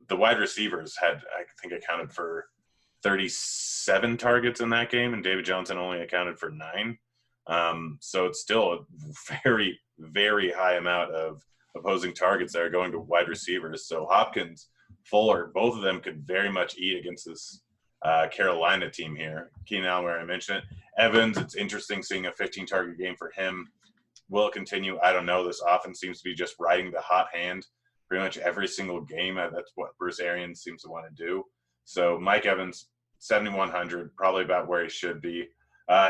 the wide receivers had, I think, accounted for 37 targets in that game, and David Johnson only accounted for 9. So it's still a very, very high amount of opposing targets that are going to wide receivers. So Hopkins, Fuller, both of them could very much eat against this Carolina team here. Keenan Allen, where I mentioned it. Evans, it's interesting seeing a 15-target game for him. Will it continue? I don't know. This offense seems to be just riding the hot hand pretty much every single game. That's what Bruce Arians seems to want to do. So Mike Evans, 7,100, probably about where he should be.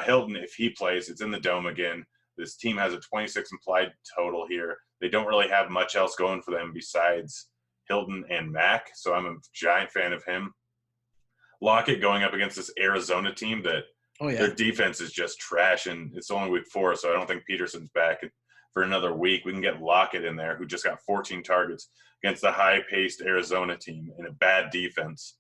Hilton, if he plays, it's in the dome again. This team has a 26 implied total here. They don't really have much else going for them besides Hilton and Mack, so I'm a giant fan of him. Lockett going up against this Arizona team that their defense is just trash, and it's only week 4, so I don't think Peterson's back for another week. We can get Lockett in there, who just got 14 targets against the high-paced Arizona team in a bad defense.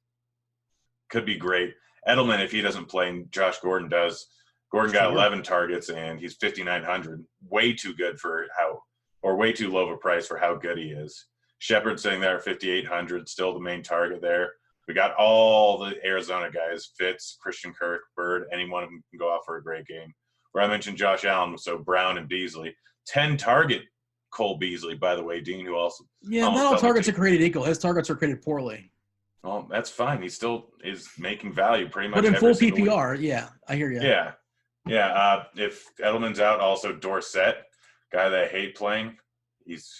Could be great. Edelman, if he doesn't play, and Josh Gordon does. Gordon got 11 targets, and he's 5,900. Way too good way too low of a price for how good he is. Shepard sitting there at 5,800, still the main target there. We got all the Arizona guys, Fitz, Christian Kirk, Bird, any one of them can go off for a great game. Where I mentioned Josh Allen, so Brown and Beasley. 10-target Cole Beasley, by the way, Dean, who also – yeah, not all targets are created equal. His targets are created poorly. Well, that's fine. He still is making value pretty much. But in every full PPR, week. Yeah, I hear you. Yeah. If Edelman's out, also Dorsett, guy that I hate playing. He's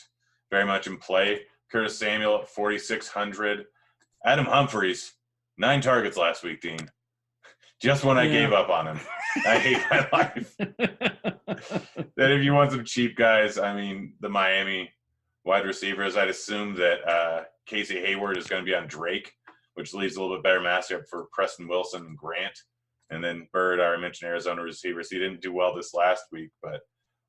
very much in play. Curtis Samuel at 4,600. Adam Humphries, 9 targets last week, Dean. Just when I gave up on him. I hate my life. Then if you want some cheap guys, I mean, the Miami wide receivers, I'd assume that Casey Hayward is going to be on Drake, which leaves a little bit better matchup for Preston Wilson and Grant. And then Bird, I mentioned Arizona receivers. He didn't do well this last week, but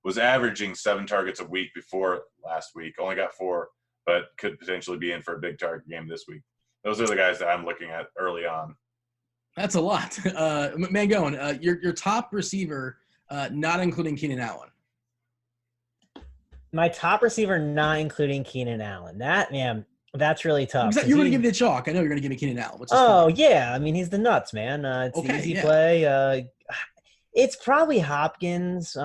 was averaging 7 targets a week before last week. Only got 4, but could potentially be in for a big target game this week. Those are the guys that I'm looking at early on. That's a lot. Mangone, your top receiver, not including Keenan Allen. My top receiver, not including Keenan Allen. That's really tough. You're going to give me the chalk. I know you're going to give me Keenan Allen. Yeah. I mean, he's the nuts, man. It's the easy play. It's probably Hopkins.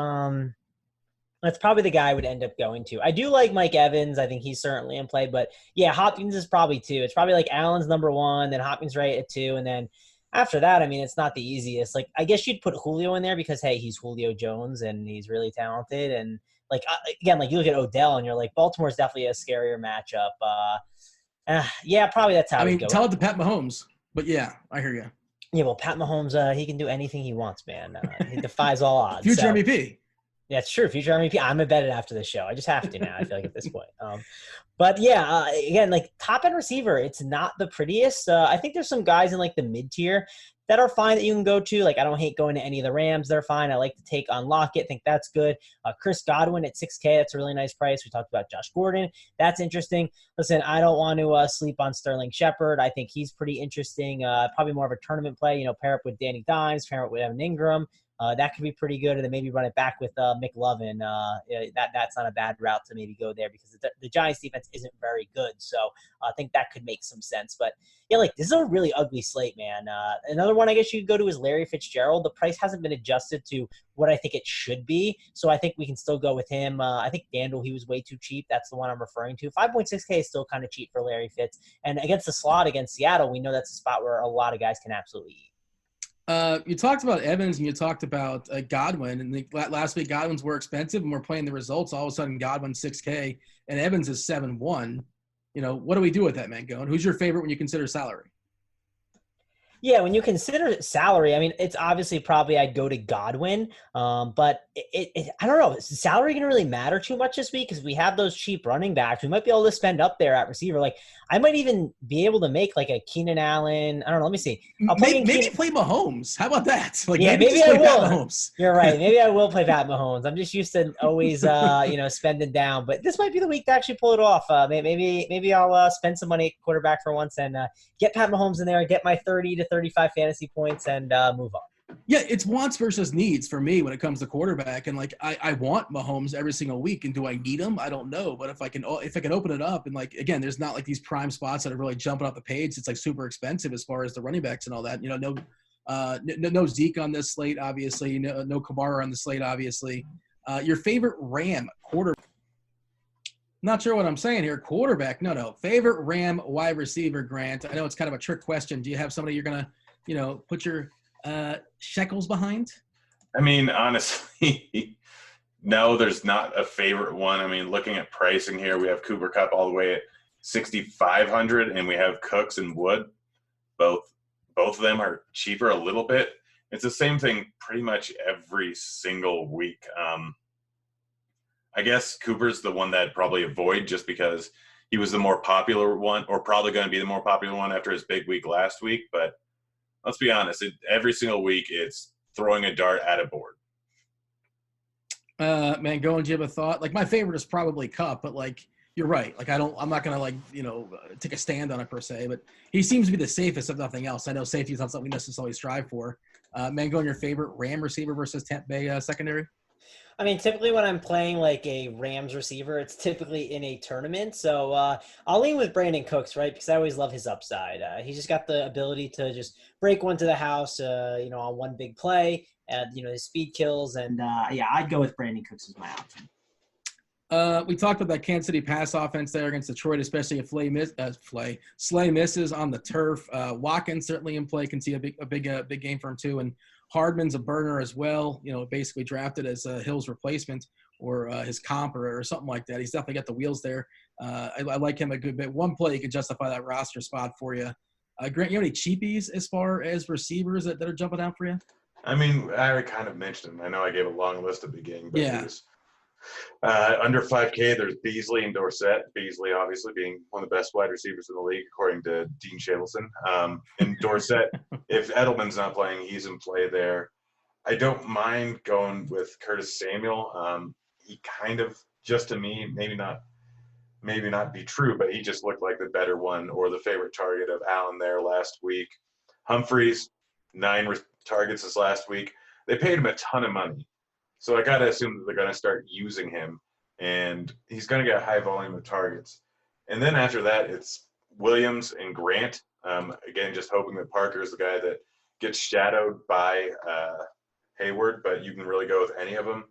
That's probably the guy I would end up going to. I do like Mike Evans. I think he's certainly in play. But, yeah, Hopkins is probably 2. It's probably like Allen's number 1, then Hopkins right at 2. And then after that, I mean, it's not the easiest. Like, I guess you'd put Julio in there because, hey, he's Julio Jones and he's really talented. And, like, again, like you look at Odell and you're like, Baltimore's definitely a scarier matchup. Yeah, probably that's how I mean, go. tell it to Pat Mahomes. But, yeah, I hear you. Yeah, well, Pat Mahomes, he can do anything he wants, man. He defies all odds. Future MVP. Yeah, it's true. Future MVP. I'm going to bet it after the show. I just have to now, I feel like, at this point. But, yeah, again, like, top-end receiver, it's not the prettiest. I think there's some guys in, like, the mid-tier that are fine that you can go to. Like, I don't hate going to any of the Rams. They're fine. I like to take on Lockett. I think that's good. Chris Godwin at 6K. That's a really nice price. We talked about Josh Gordon. That's interesting. Listen, I don't want to sleep on Sterling Shepard. I think he's pretty interesting. Probably more of a tournament play. You know, pair up with Danny Dimes, pair up with Evan Ingram. That could be pretty good. And then maybe run it back with McLovin. That's not a bad route to maybe go there because the Giants defense isn't very good. So I think that could make some sense. But yeah, like this is a really ugly slate, man. Another one I guess you could go to is Larry Fitzgerald. The price hasn't been adjusted to what I think it should be. So I think we can still go with him. I think Dandel, he was way too cheap. That's the one I'm referring to. 5.6K is still kind of cheap for Larry Fitz. And against the slot against Seattle, we know that's a spot where a lot of guys can absolutely eat. You talked about Evans and you talked about Godwin, and last week Godwin's were expensive, and we're playing the results. All of a sudden, Godwin 6K and Evans is 7-1. What do we do with that, Mangone? Who's your favorite when you consider salary? Yeah, when you consider salary, I mean, it's obviously probably I'd go to Godwin, but I don't know. Is salary going to really matter too much this week because we have those cheap running backs? We might be able to spend up there at receiver. Like I might even be able to make like a Keenan Allen. I don't know. Let me see. Maybe play Mahomes. How about that? Like yeah, maybe I will. Mahomes. You're right. Maybe I will play Pat Mahomes. I'm just used to always spending down, but this might be the week to actually pull it off. Maybe I'll spend some money at quarterback for once and get Pat Mahomes in there, get my 30 to 35 fantasy points and move on. Yeah, it's wants versus needs for me when it comes to quarterback. And like I want Mahomes every single week. And do I need him? I don't know. But if I can open it up and like again, there's not like these prime spots that are really jumping off the page. It's like super expensive as far as the running backs and all that. No Zeke on this slate, obviously. No Kamara on the slate, obviously. Your favorite Ram quarterback. Not sure what I'm saying here. Quarterback. No. Favorite Ram wide receiver, Grant. I know it's kind of a trick question. Do you have somebody you're gonna put your shekels behind? I mean, honestly, no, there's not a favorite one. I mean, looking at pricing here, we have Cooper Kupp all the way at 6,500, and we have Cooks and Wood. Both of them are cheaper a little bit. It's the same thing pretty much every single week. I guess Cooper's the one that I'd probably avoid just because he was the more popular one, or probably going to be the more popular one after his big week last week. But let's be honest, every single week it's throwing a dart at a board. Mangone, do you have a thought? Like my favorite is probably Kupp, but like you're right. Like I'm not gonna take a stand on it per se, but he seems to be the safest if nothing else. I know safety is not something we necessarily strive for. Mangone, your favorite Ram receiver versus Tampa Bay secondary? I mean, typically when I'm playing like a Rams receiver, it's typically in a tournament. So I'll lean with Brandon Cooks, right? Because I always love his upside. He's just got the ability to just break one to the house, on one big play. His speed kills. And, I'd go with Brandon Cooks as my option. We talked about that Kansas City pass offense there against Detroit, especially if Slay misses on the turf. Watkins certainly in play, can see a big game for him too. And Hardman's a burner as well, basically drafted as Hill's replacement or his comp or something like that. He's definitely got the wheels there. I like him a good bit. One play, you can justify that roster spot for you. Grant, you have any cheapies as far as receivers that are jumping out for you? I mean, I already kind of mentioned him. I know I gave a long list at the beginning, but yeah. Under 5K, there's Beasley and Dorsett. Beasley, obviously, being one of the best wide receivers in the league, according to Dean Shavelson. And Dorsett, if Edelman's not playing, he's in play there. I don't mind going with Curtis Samuel. He kind of, just to me, maybe not be true, but he just looked like the better one or the favorite target of Allen there last week. Humphreys, 9 targets this last week. They paid him a ton of money. So I got to assume that they're going to start using him, and he's going to get a high volume of targets. And then after that, it's Williams and Grant. Again, just hoping that Parker is the guy that gets shadowed by Hayward, but you can really go with any of them.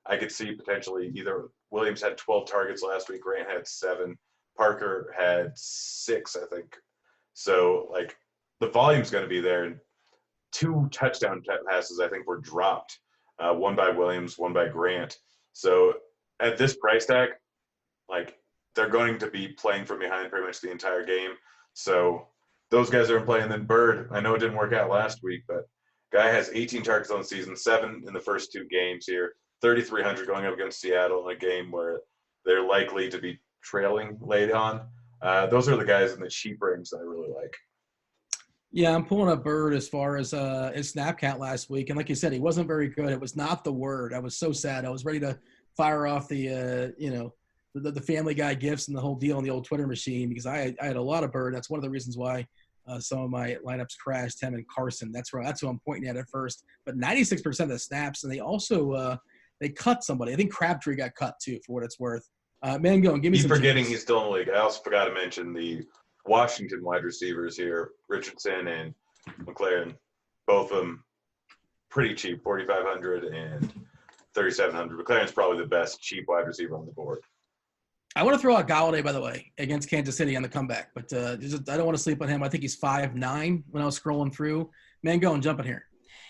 I could see potentially either Williams had 12 targets last week, Grant had 7, Parker had 6, I think. So, the volume's going to be there. And 2 touchdown passes, I think, were dropped. One by Williams, one by Grant. So at this price tag, they're going to be playing from behind pretty much the entire game. So those guys are in play. And then Bird, I know it didn't work out last week, but guy has 18 targets on the season, 7 in the first 2 games here, 3,300 going up against Seattle in a game where they're likely to be trailing late on. Those are the guys in the cheap range that I really like. Yeah, I'm pulling up Bird as far as his snap count last week. And like you said, he wasn't very good. It was not the word. I was so sad. I was ready to fire off the Family Guy gifts and the whole deal on the old Twitter machine because I had a lot of Bird. That's one of the reasons why Some of my lineups crashed, him and Carson. That's who I'm pointing at first. But 96% of the snaps, and they also they cut somebody. I think Crabtree got cut too, for what it's worth. Mangone, give me some. Keep forgetting cheese. he's still in the league. I also forgot to mention the Washington wide receivers here, Richardson and McLaren. Both of them pretty cheap, 4,500 and 3,700. McLaren's probably the best cheap wide receiver on the board. I want to throw out Galladay, by the way, against Kansas City on the comeback, but I don't want to sleep on him. I think he's 5'9" when I was scrolling through. Mangone, jump in here.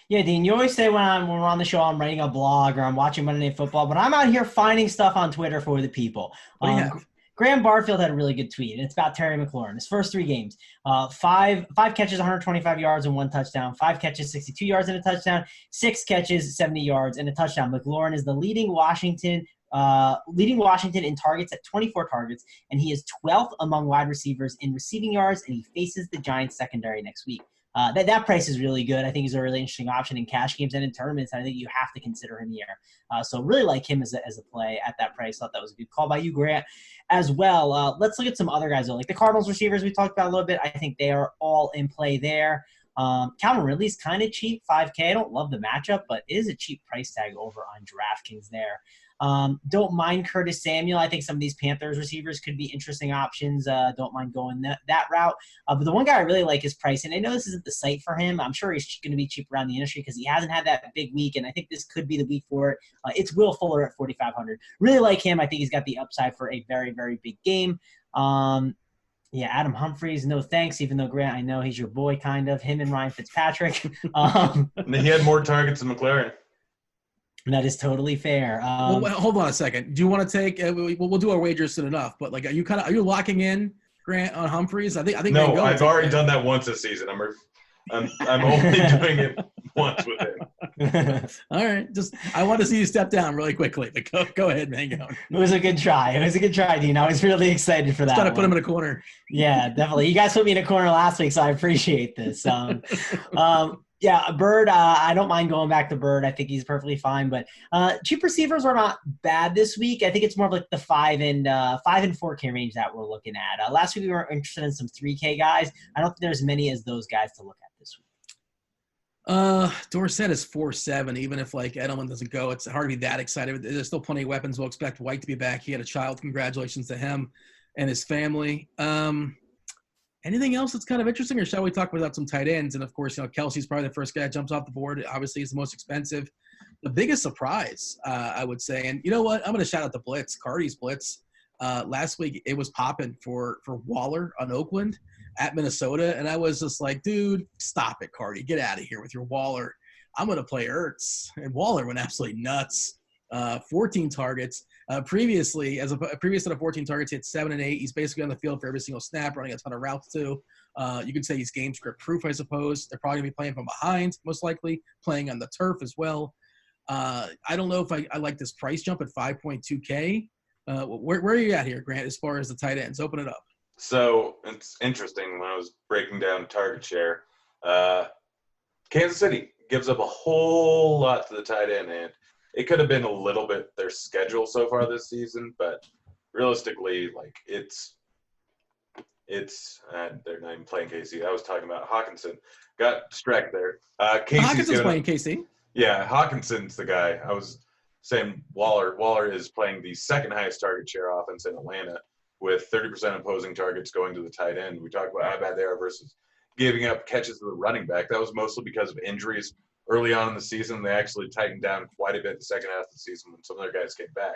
Yeah, Dean, you always say when we're on the show, I'm writing a blog or I'm watching Monday Night Football, but I'm out here finding stuff on Twitter for the people. What do you have? Graham Barfield had a really good tweet, and it's about Terry McLaurin. His first 3 games, 5 catches, 125 yards and 1 touchdown, 5 catches, 62 yards and a touchdown, 6 catches, 70 yards and a touchdown. McLaurin is the leading Washington in targets at 24 targets, and he is 12th among wide receivers in receiving yards, and he faces the Giants secondary next week. That price is really good. I think he's a really interesting option in cash games and in tournaments. I think you have to consider him here. So really like him as a play at that price. Thought that was a good call by you, Grant, as well. Let's look at some other guys, though. Like the Cardinals receivers we talked about a little bit. I think they are all in play there. Calvin Ridley's kind of cheap, $5K. I don't love the matchup, but it is a cheap price tag over on DraftKings there. Don't mind Curtis Samuel. I think some of these Panthers receivers could be interesting options. Don't mind going that route. But the one guy I really like is Price, and I know this isn't the site for him. I'm sure he's going to be cheap around the industry because he hasn't had that big week, and I think this could be the week for it. It's Will Fuller at 4,500. Really like him. I think he's got the upside for a very, very big game. Yeah, Adam Humphries, no thanks, even though, Grant, I know he's your boy, kind of. Him and Ryan Fitzpatrick. He had more targets than McLaren. That is totally fair. Well, hold on a second. Do you want to take? We'll do our wagers soon enough. But like, are you locking in, Grant, on Humphries? I think. No, I've already done that once this season. I'm only doing it once with him. All right, I want to see you step down really quickly. But go ahead, Mangone. It was a good try. Dean. I was really excited for that. Trying to put him in a corner. Yeah, definitely. You guys put me in a corner last week, so I appreciate this. Yeah, Bird, I don't mind going back to Bird. I think he's perfectly fine. But cheap receivers are not bad this week. I think it's more of like the 5 and 4K range that we're looking at. Last week we were interested in some 3K guys. I don't think there's many as those guys to look at this week. Dorsett is 4.7. Even if like Edelman doesn't go, it's hard to be that excited. There's still plenty of weapons. We'll expect White to be back. He had a child. Congratulations to him and his family. Anything else that's kind of interesting, or shall we talk about some tight ends? And, of course, Kelsey's probably the first guy that jumps off the board. Obviously, he's the most expensive. The biggest surprise, I would say, and you know what? I'm going to shout out the Blitz, Cardi's Blitz. Last week, it was popping for Waller on Oakland at Minnesota, and I was just like, dude, stop it, Cardi. Get out of here with your Waller. I'm going to play Ertz. And Waller went absolutely nuts. 14 targets. Previous to the 14 targets, he had 7 and 8. He's basically on the field for every single snap, running a ton of routes too. You can say he's game script proof, I suppose. They're probably going to be playing from behind, most likely, playing on the turf as well. I don't know if I like this price jump at 5.2K. Where are you at here, Grant, as far as the tight ends? Open it up. So it's interesting when I was breaking down target share. Kansas City gives up a whole lot to the tight end, and it could have been a little bit their schedule so far this season, but realistically, like it's they're not even playing KC. I was talking about Hawkinson. Got distracted there. Hawkinson's playing KC. Yeah, Hawkinson's the guy. I was saying Waller. Waller is playing the second highest target share offense in Atlanta with 30% opposing targets going to the tight end. We talked about how bad they are versus giving up catches to the running back. That was mostly because of injuries. Early on in the season, they actually tightened down quite a bit the second half of the season when some of their guys came back.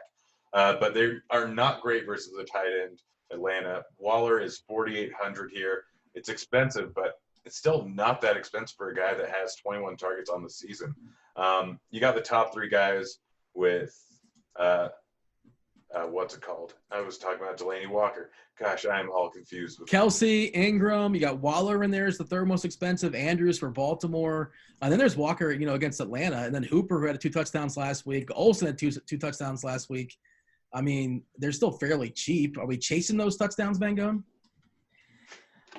But they are not great versus the tight end, Atlanta. Waller is 4,800 here. It's expensive, but it's still not that expensive for a guy that has 21 targets on the season. You got the top 3 guys with what's it called? I was talking about Delaney Walker. Gosh, I'm all confused. With Kelsey, Ingram, you got Waller in there is the third most expensive. Andrews for Baltimore. And then there's Walker, against Atlanta. And then Hooper, who had 2 touchdowns last week. Olsen had two touchdowns last week. I mean, they're still fairly cheap. Are we chasing those touchdowns, Mangone?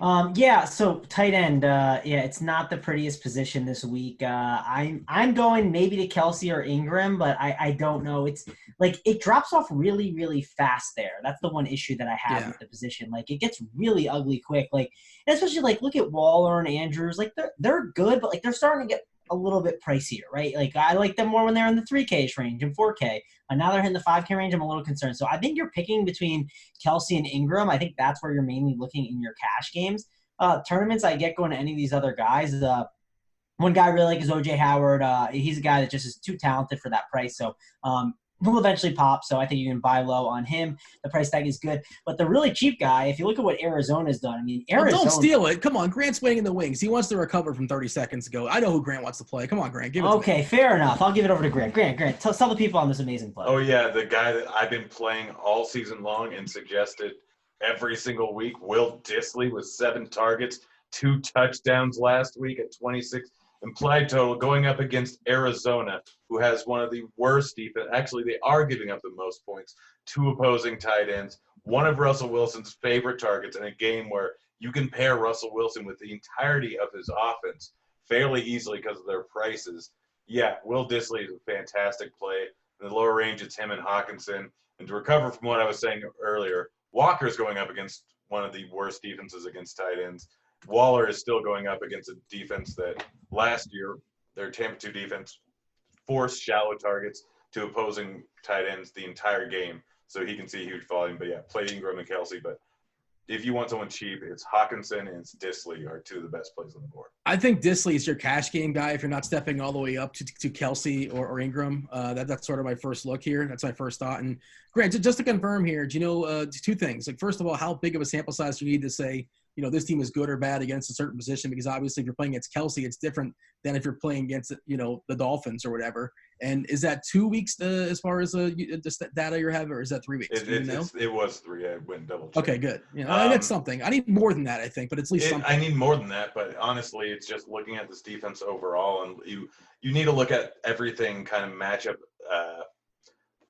Yeah, so tight end, it's not the prettiest position this week. I'm going maybe to Kelsey or Ingram, but I don't know. It's like it drops off really, really fast there. That's the one issue that I have with the position. Like it gets really ugly quick. Like and especially like look at Waller and Andrews. Like they're good, but like they're starting to get a little bit pricier, right? Like I like them more when they're in the 3K range and 4K. And now they're hitting the 5K range. I'm a little concerned. So I think you're picking between Kelsey and Ingram. I think that's where you're mainly looking in your cash games. Tournaments, I get going to any of these other guys. One guy I really like is OJ Howard. He's a guy that just is too talented for that price. So he'll eventually pop. So I think you can buy low on him. The price tag is good. But the really cheap guy, if you look at what Arizona's done, I mean, Arizona. Don't steal it. Come on. Grant's waiting in the wings. He wants to recover from 30 seconds ago. I know who Grant wants to play. Come on, Grant. Give it to me. Okay, fair enough. I'll give it over to Grant. Grant, tell the people on this amazing play. Oh, yeah, the guy that I've been playing all season long and suggested every single week, Will Dissly with 7 targets, 2 touchdowns last week at 26 implied total, going up against Arizona, who has one of the worst defense. Actually, they are giving up the most points to opposing tight ends. One of Russell Wilson's favorite targets in a game where you can pair Russell Wilson with the entirety of his offense fairly easily because of their prices. Yeah, Will Dissly is a fantastic play. In the lower range, it's him and Hawkinson. And to recover from what I was saying earlier, Walker's going up against one of the worst defenses against tight ends. Waller is still going up against a defense that last year, their Tampa 2 defense forced shallow targets to opposing tight ends the entire game. So he can see huge volume. But yeah, play Ingram and Kelsey. But if you want someone cheap, it's Hawkinson and it's Dissly are 2 of the best plays on the board. I think Dissly is your cash game guy if you're not stepping all the way up to Kelsey or Ingram. That's sort of my first look here. That's my first thought. And Grant, just to confirm here, do you know 2 things? Like, first of all, how big of a sample size do you need to say, this team is good or bad against a certain position? Because obviously if you're playing against Kelsey, it's different than if you're playing against, the Dolphins or whatever. And is that 2 weeks as far as the data you have, or is that 3 weeks? It was 3. I went double check. Okay, good. That's something. I need more than that, I think, but it's at least something. I need more than that, but honestly, it's just looking at this defense overall, and you need to look at everything kind of matchup,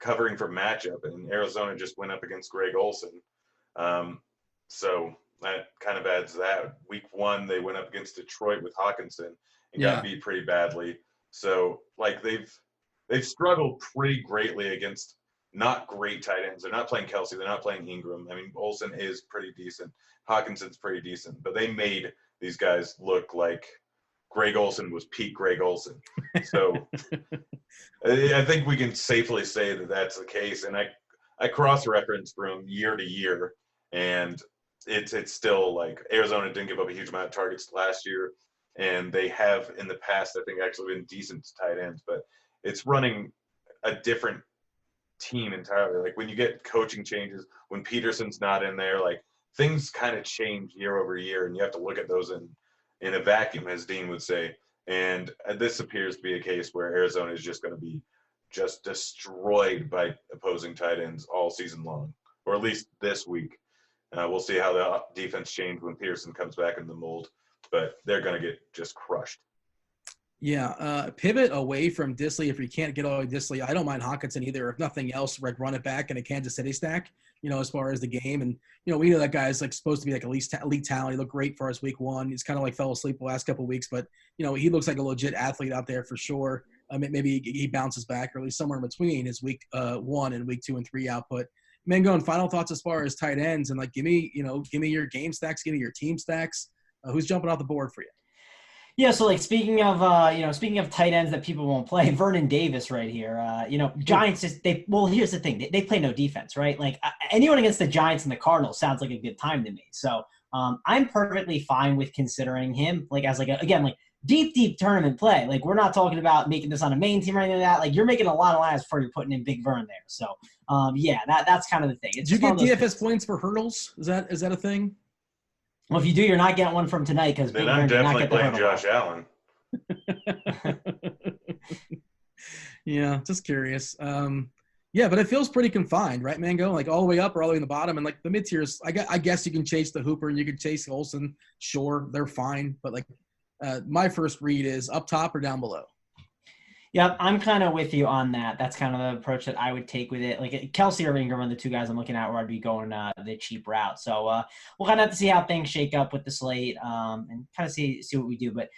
covering for matchup, and Arizona just went up against Greg Olsen. So that kind of adds that. Week 1, they went up against Detroit with Hawkinson and got beat pretty badly. So, like, they've struggled pretty greatly against not great tight ends. They're not playing Kelsey. They're not playing Ingram. I mean, Olsen is pretty decent. Hawkinson's pretty decent. But they made these guys look like Greg Olsen was peak Greg Olsen. So I think we can safely say that that's the case. And I cross-reference from year to year, and it's still like Arizona didn't give up a huge amount of targets last year, and they have in the past, I think, actually been decent tight ends, but it's running a different team entirely. Like when you get coaching changes, when Peterson's not in there, like things kind of change year over year, and you have to look at those in a vacuum, as Dean would say. And this appears to be a case where Arizona is just going to be just destroyed by opposing tight ends all season long, or at least this week. We'll see how the defense changes when Peterson comes back in the mold, but they're going to get just crushed. Yeah, pivot away from Dissly if you can't get all the way Dissly. I don't mind Hawkinson either. If nothing else, like run it back in a Kansas City stack, as far as the game. And, we know that guy's like supposed to be like elite talent. He looked great for us week 1. He's kind of like fell asleep the last couple of weeks, but, he looks like a legit athlete out there for sure. Maybe he bounces back, or at least somewhere in between his week 1 and week 2 and 3 output. Mangone, final thoughts as far as tight ends, and like give me your game stacks, give me your team stacks. Who's jumping off the board for you? Yeah, so like speaking of tight ends that people won't play, Vernon Davis right here. Giants here's the thing, they play no defense, right? Like anyone against the Giants and the Cardinals sounds like a good time to me. So I'm perfectly fine with considering him like as like deep tournament play. Like we're not talking about making this on a main team or anything like that. Like you're making a lot of lines before you're putting in Big Vern there. So that's kind of the thing. Did you get DFS points for hurdles? Is that a thing? Well, if you do, you're not getting one from tonight because then I'm definitely playing Josh Allen. Yeah, just curious. Yeah, but it feels pretty confined, right, Mango? Like all the way up or all the way in the bottom, and like the mid tiers. I guess you can chase the Hooper and you can chase Olsen. Sure, they're fine, but like my first read is up top or down below. Yeah, I'm kind of with you on that. That's kind of the approach that I would take with it. Like Kelsey or Ingram are the two guys I'm looking at where I'd be going the cheap route. So we'll kind of have to see how things shake up with the slate and kind of see what we do. But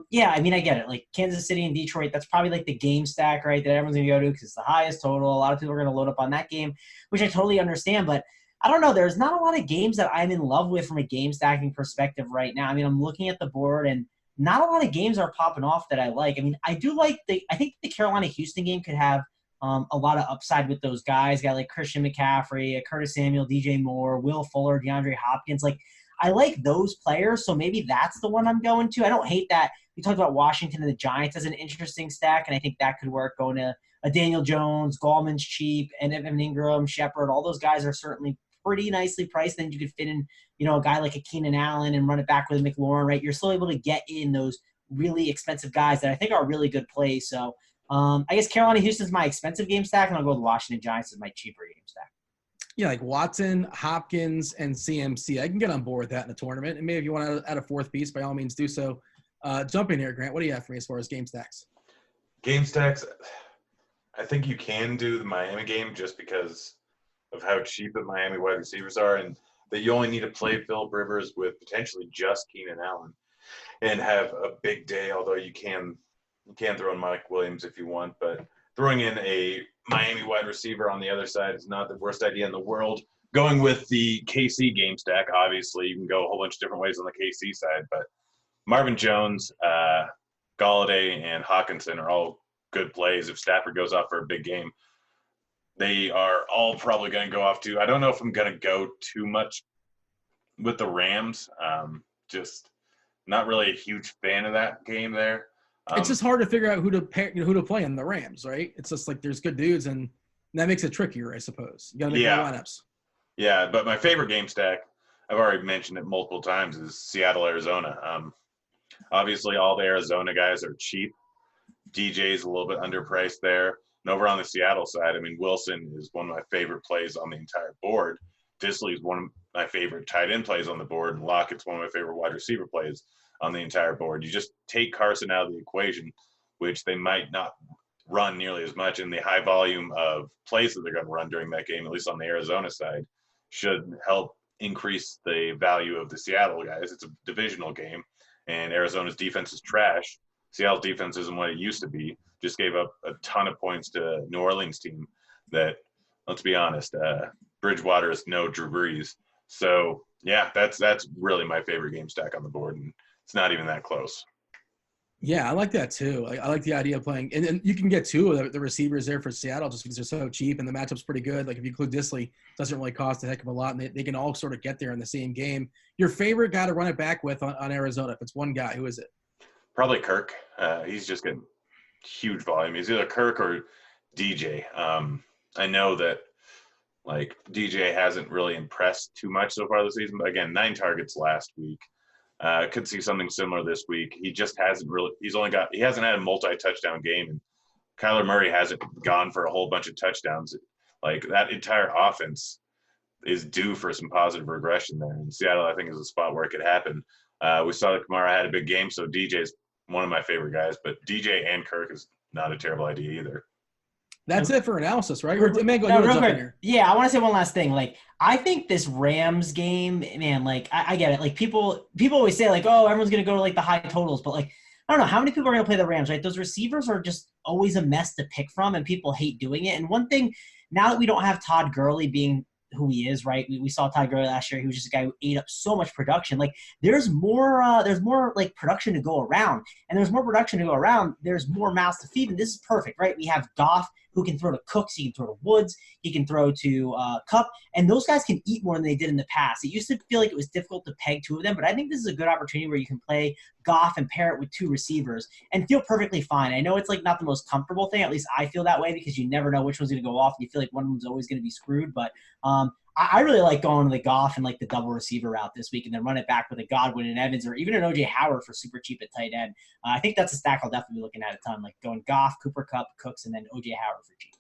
yeah, I mean, I get it. Like Kansas City and Detroit, that's probably like the game stack, right, that everyone's going to go to because it's the highest total. A lot of people are going to load up on that game, which I totally understand. But I don't know. There's not a lot of games that I'm in love with from a game stacking perspective right now. I mean, I'm looking at the board and not a lot of games are popping off that I like. I mean, I think the Carolina-Houston game could have a lot of upside with those guys. Got like Christian McCaffrey, Curtis Samuel, DJ Moore, Will Fuller, DeAndre Hopkins. Like, I like those players, so maybe that's the one I'm going to. I don't hate that. We talked about Washington and the Giants as an interesting stack, and I think that could work going to a Daniel Jones, Gallman's cheap, and Evan Ingram, Shepard. All those guys are certainly pretty nicely priced. Then you could fit in, a guy like a Keenan Allen and run it back with McLaurin, right? You're still able to get in those really expensive guys that I think are really good plays. So I guess Carolina Houston's my expensive game stack, and I'll go with Washington Giants as my cheaper game stack. Yeah, like Watson, Hopkins, and CMC. I can get on board with that in a tournament. And maybe if you want to add a fourth piece, by all means do so. Jump in here, Grant. What do you have for me as far as game stacks? Game stacks, I think you can do the Miami game just because of how cheap the Miami wide receivers are, and that you only need to play Philip Rivers with potentially just Keenan Allen and have a big day, although you can throw in Mike Williams if you want, but throwing in a Miami wide receiver on the other side is not the worst idea in the world. Going with the KC game stack, obviously, you can go a whole bunch of different ways on the KC side, but Marvin Jones, Galladay, and Hawkinson are all good plays if Stafford goes off for a big game. They are all probably going to go off too. I don't know if I'm going to go too much with the Rams. Just not really a huge fan of that game there. It's just hard to figure out who to play in the Rams, right? It's just like there's good dudes, and that makes it trickier, I suppose. You got to make more lineups. Yeah, but my favorite game stack, I've already mentioned it multiple times, is Seattle, Arizona. Obviously, all the Arizona guys are cheap. DJ's a little bit underpriced there. And over on the Seattle side, I mean, Wilson is one of my favorite plays on the entire board. Disley is one of my favorite tight end plays on the board. And Lockett's one of my favorite wide receiver plays on the entire board. You just take Carson out of the equation, which they might not run nearly as much, and the high volume of plays that they're going to run during that game, at least on the Arizona side, should help increase the value of the Seattle guys. It's a divisional game, and Arizona's defense is trash. Seattle's defense isn't what it used to be. Just gave up a ton of points to New Orleans team that, let's be honest, Bridgewater is no Drew Brees. So, yeah, that's really my favorite game stack on the board, and it's not even that close. Yeah, I like that too. I like the idea of playing – and you can get two of the receivers there for Seattle just because they're so cheap and the matchup's pretty good. Like if you include Disley, it doesn't really cost a heck of a lot, and they can all sort of get there in the same game. Your favorite guy to run it back with on Arizona, if it's one guy, who is it? Probably Kirk. He's just getting huge volume. He's either Kirk or DJ. I know that like DJ hasn't really impressed too much so far this season, but again, 9 targets last week. Could see something similar this week. He just hasn't really. He hasn't had a multi-touchdown game, and Kyler Murray hasn't gone for a whole bunch of touchdowns. Like that entire offense is due for some positive regression there. And Seattle, I think, is a spot where it could happen. We saw that Kamara had a big game, so DJ's one of my favorite guys, but DJ and Kirk is not a terrible idea either. That's it for analysis, right? Yeah, I want to say one last thing. Like, I think this Rams game, man, like, I get it. Like, people always say, like, oh, everyone's going to go to, like, the high totals. But, like, I don't know. How many people are going to play the Rams, right? Those receivers are just always a mess to pick from, and people hate doing it. And one thing, now that we don't have Todd Gurley being who he is, right? We saw Todd Gurley last year. He was just a guy who ate up so much production. Like there's more like production to go around, and there's more production to go around. There's more mouths to feed, and this is perfect, right? We have Goff who can throw to Cooks, he can throw to Woods, he can throw to Kupp, and those guys can eat more than they did in the past. It used to feel like it was difficult to peg 2 of them, but I think this is a good opportunity where you can play Goff and pair it with 2 receivers and feel perfectly fine. I know it's like not the most comfortable thing, at least I feel that way, because you never know which one's going to go off. You feel like one of them's always going to be screwed, but I really like going to the Goff and like the double receiver route this week and then run it back with a Godwin and Evans or even an O.J. Howard for super cheap at tight end. I think that's a stack I'll definitely be looking at a ton, like going Goff, Cooper Kupp, Cooks, and then O.J. Howard for cheap.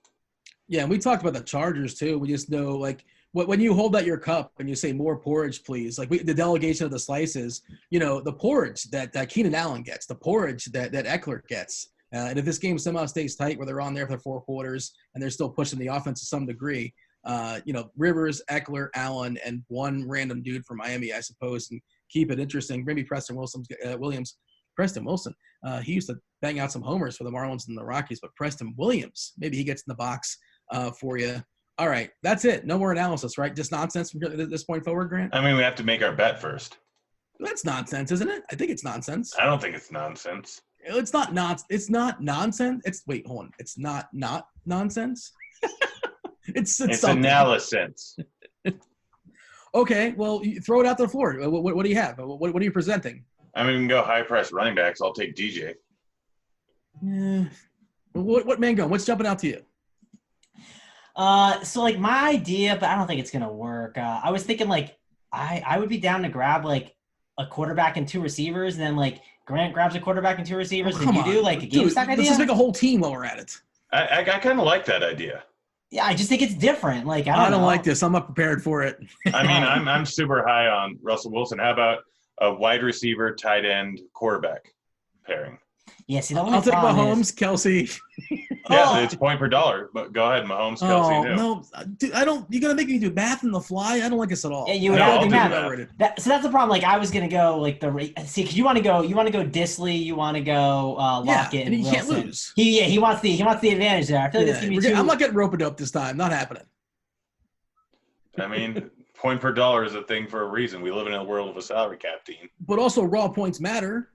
Yeah, and we talked about the Chargers too. We just know like when you hold out your cup and you say more porridge, please, like the delegation of the slices, the porridge that Keenan Allen gets, the porridge that Eckler gets, And if this game somehow stays tight where they're on there for 4 quarters and they're still pushing the offense to some degree, Rivers, Eckler, Allen, and one random dude from Miami, I suppose, and keep it interesting. Maybe Preston Williams. Preston Wilson, he used to bang out some homers for the Marlins and the Rockies, but Preston Williams, maybe he gets in the box for you. All right, that's it. No more analysis, right? Just nonsense from this point forward, Grant? I mean, we have to make our bet first. That's nonsense, isn't it? I think it's nonsense. I don't think it's nonsense. It's not nonsense. Hold on. It's not nonsense. it's analysis. Okay, well, you throw it out to the floor. What do you have? What are you presenting? I mean, we can go high-priced running backs. I'll take DJ. Yeah. What Mangone? What's jumping out to you? So like my idea, but I don't think it's gonna work. I was thinking like I would be down to grab like a quarterback and 2 receivers, and then like Grant grabs a quarterback and 2 receivers, and you do like a game stack idea. Let's just make a whole team while we're at it. I kind of like that idea. Yeah, I just think it's different. Like I don't like this. I'm not prepared for it. I mean, I'm super high on Russell Wilson. How about a wide receiver, tight end, quarterback pairing? Yeah, see, the I'll take Mahomes, Kelsey. Yeah, it's point per dollar. But go ahead, Mahomes, Kelsey. No, dude, I don't. You're gonna make me do math on the fly. I don't like this at all. Yeah, you would have to do math. So that's the problem. Like I was gonna go like because you want to go Disley, you want to go Lockett, and you Wilson. Can't lose. He wants the advantage there. I feel like that's gonna be I'm not getting roped up this time. Not happening. I mean, point per dollar is a thing for a reason. We live in a world of a salary cap, Dean. But also, raw points matter.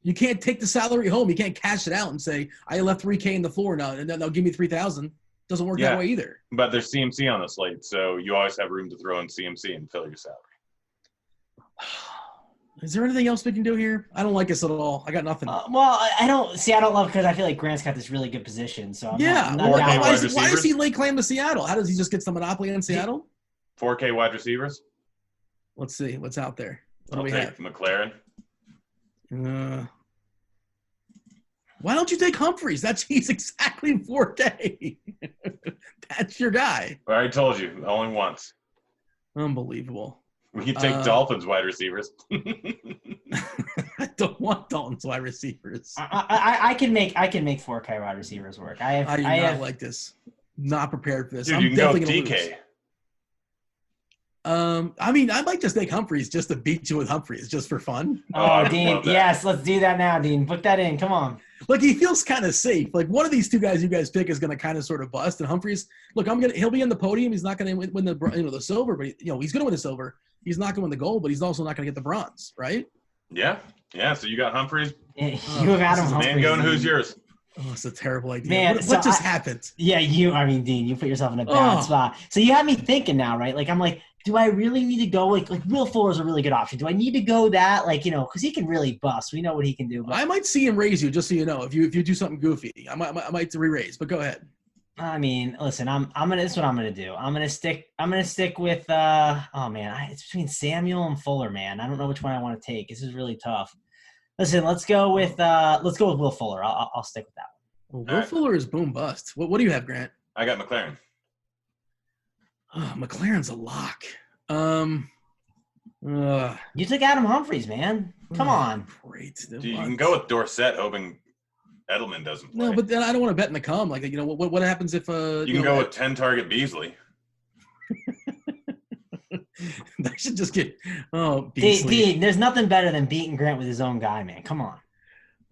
You can't take the salary home. You can't cash it out and say, I left $3,000 in the floor now, and they'll give me $3,000. Doesn't work that way either. But there's CMC on the slate, so you always have room to throw in CMC and fill your salary. Is there anything else we can do here? I don't like this at all. I got nothing. I don't love because I feel like Grant's got this really good position. So why does he lay claim to Seattle? How does he just get some monopoly in Seattle? 4K wide receivers. Let's see what's out there. What do we have? McLaren. Why don't you take Humphreys? He's exactly 4K. That's your guy. I already told you, only once. Unbelievable. We can take Dolphins wide receivers. I don't want Dolphins wide receivers. I can make 4K wide receivers work. I do not like this. Not prepared for this. Dude, you can go DK. I mean, I might just take Humphreys just to beat you with Humphreys, just for fun. Oh, Dean, yes, let's do that now, Dean. Book that in. Come on. Look, he feels kind of safe. Like one of these 2 guys you guys pick is going to kind of sort of bust. And Humphreys, look, he'll be in the podium. He's not going to win the silver, but he's going to win the silver. He's not going to win the gold, but he's also not going to get the bronze, right? Yeah. So you got Humphreys. You have Adam Humphreys. Mangone, who's yours? Oh, it's a terrible idea. Man, what just happened? Yeah, Dean, you put yourself in a bad spot. So you have me thinking now, right? Like I'm like, do I really need to go like Will Fuller is a really good option? Do I need to go that because he can really bust. We know what he can do. But I might see him raise you, just so you know. If you do something goofy, I might re-raise. But go ahead. I mean, listen, this is what I'm gonna do. I'm gonna stick with it's between Samuel and Fuller, man. I don't know which one I want to take. This is really tough. Listen, let's go with Will Fuller. I'll stick with that one. Well, Will Fuller is boom bust. What do you have, Grant? I got McLaren. Oh, McLaren's a lock. You took Adam Humphreys, man. Come on. Great. Dude, you can go with Dorsett, hoping Edelman doesn't play. No, but then I don't want to bet in the come. Like, what happens if you can go with 10-target Beasley. That should just get Beasley. There's nothing better than beating Grant with his own guy, man. Come on.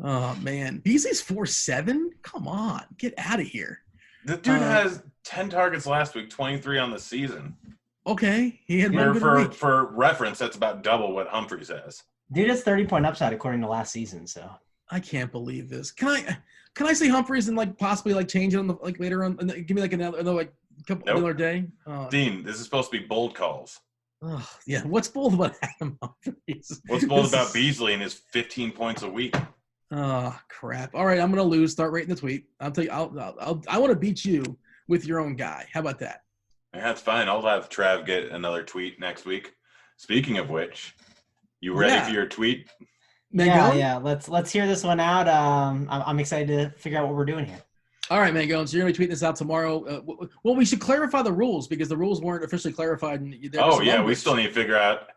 Oh man, Beasley's 4.7. Come on, get out of here. The dude has 10 targets last week, 23 on the season. Okay, he had one good week. For reference, that's about double what Humphreys has. Dude has 30-point upside according to last season. So I can't believe this. Can I say Humphreys and possibly change it on the later on? Give me another day. Dean, this is supposed to be bold calls. Oh, yeah. What's bold about Adam Humphreys? What's bold about Beasley and his 15 points a week? Oh crap! All right, I'm gonna lose. Start rating the tweet. I'll tell you. I want to beat you with your own guy. How about that? Yeah, that's fine. I'll have Trav get another tweet next week. Speaking of which, you ready for your tweet? Yeah. Let's hear this one out. I'm excited to figure out what we're doing here. All right, Mangone. So you're gonna be tweeting this out tomorrow. Well, we should clarify the rules because the rules weren't officially clarified. We still need to figure out.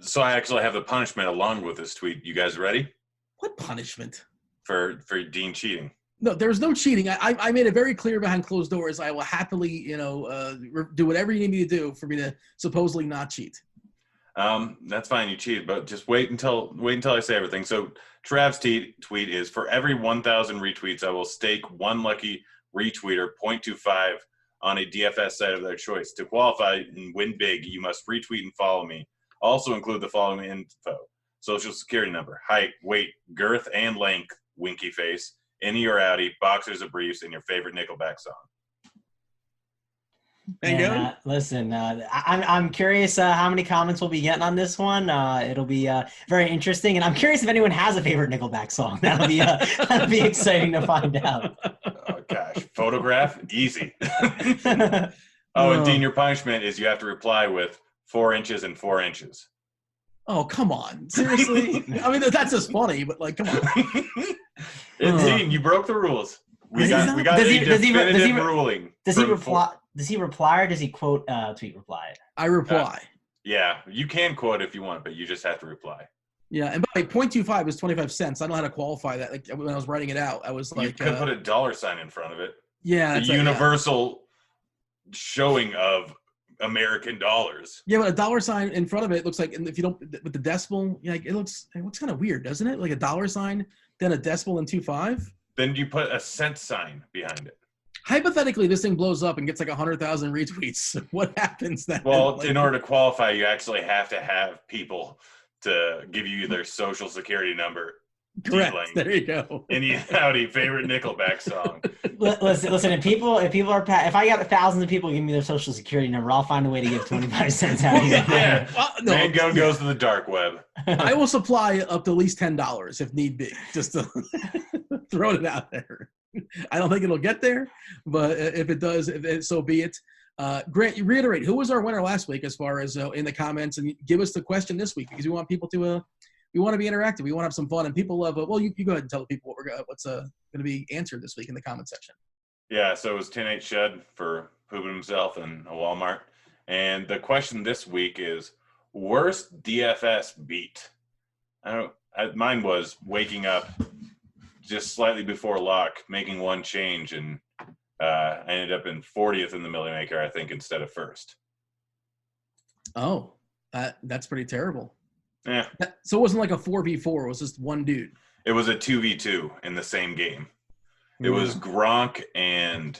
So I actually have the punishment along with this tweet. You guys ready? What punishment? for Dean cheating. No, there was no cheating. I made it very clear behind closed doors. I will happily, do whatever you need me to do for me to supposedly not cheat. That's fine. You cheated, but just wait until I say everything. So Trav's tweet is, for every 1,000 retweets, I will stake one lucky retweeter 0.25 on a DFS site of their choice. To qualify and win big, you must retweet and follow me. Also include the following info: social security number, height, weight, girth, and length, winky face, innie or outie, boxers or briefs, and your favorite Nickelback song. And, listen, I'm curious how many comments we'll be getting on this one. It'll be very interesting, and I'm curious if anyone has a favorite Nickelback song. That'll be exciting to find out. Oh gosh, photograph, easy. And Dean, your punishment is you have to reply with 4 inches and 4 inches. Oh, come on, seriously? I mean, that's just funny, but like, come on. Dean, you broke the rules. We got a definitive ruling. Does he reply? Does he reply or does he quote tweet reply? I reply. Yeah, you can quote if you want, but you just have to reply. Yeah, and by 0.25 is 25 cents. I don't know how to qualify that. Like when I was writing it out, I was like, you could put a $sign in front of it. Yeah, the universal showing of American dollars. Yeah, but a $sign in front of it looks like, if you don't with the decimal, like it looks kind of weird, doesn't it? Like a $sign, then a decimal and 25. Then you put a cent sign behind it. Hypothetically, this thing blows up and gets like 100,000 retweets. What happens then? Well, in order to qualify, you actually have to have people to give you their social security number. Correct. There you go. Any howdy favorite Nickelback song. Listen. If I got thousands of people giving me their social security number, I'll find a way to give 25 cents out of it. Yeah. Mangone goes to the dark web. I will supply up to at least $10 if need be, just to throw it out there. I don't think it'll get there, but if it does, so be it. Grant, you reiterate, who was our winner last week as far as in the comments, and give us the question this week, because we want people to we want to be interactive. We want to have some fun, and people love you go ahead and tell the people what's going to be answered this week in the comment section. Yeah, so it was 10-8 Shed for pooping himself in a Walmart. And the question this week is, worst DFS beat? Mine was waking up just slightly before lock, making one change, and I ended up in 40th in the Millie Maker, I think, instead of first. Oh, that's pretty terrible. Yeah. So it wasn't like a 4v4. It was just one dude. It was a 2v2 in the same game. It was Gronk and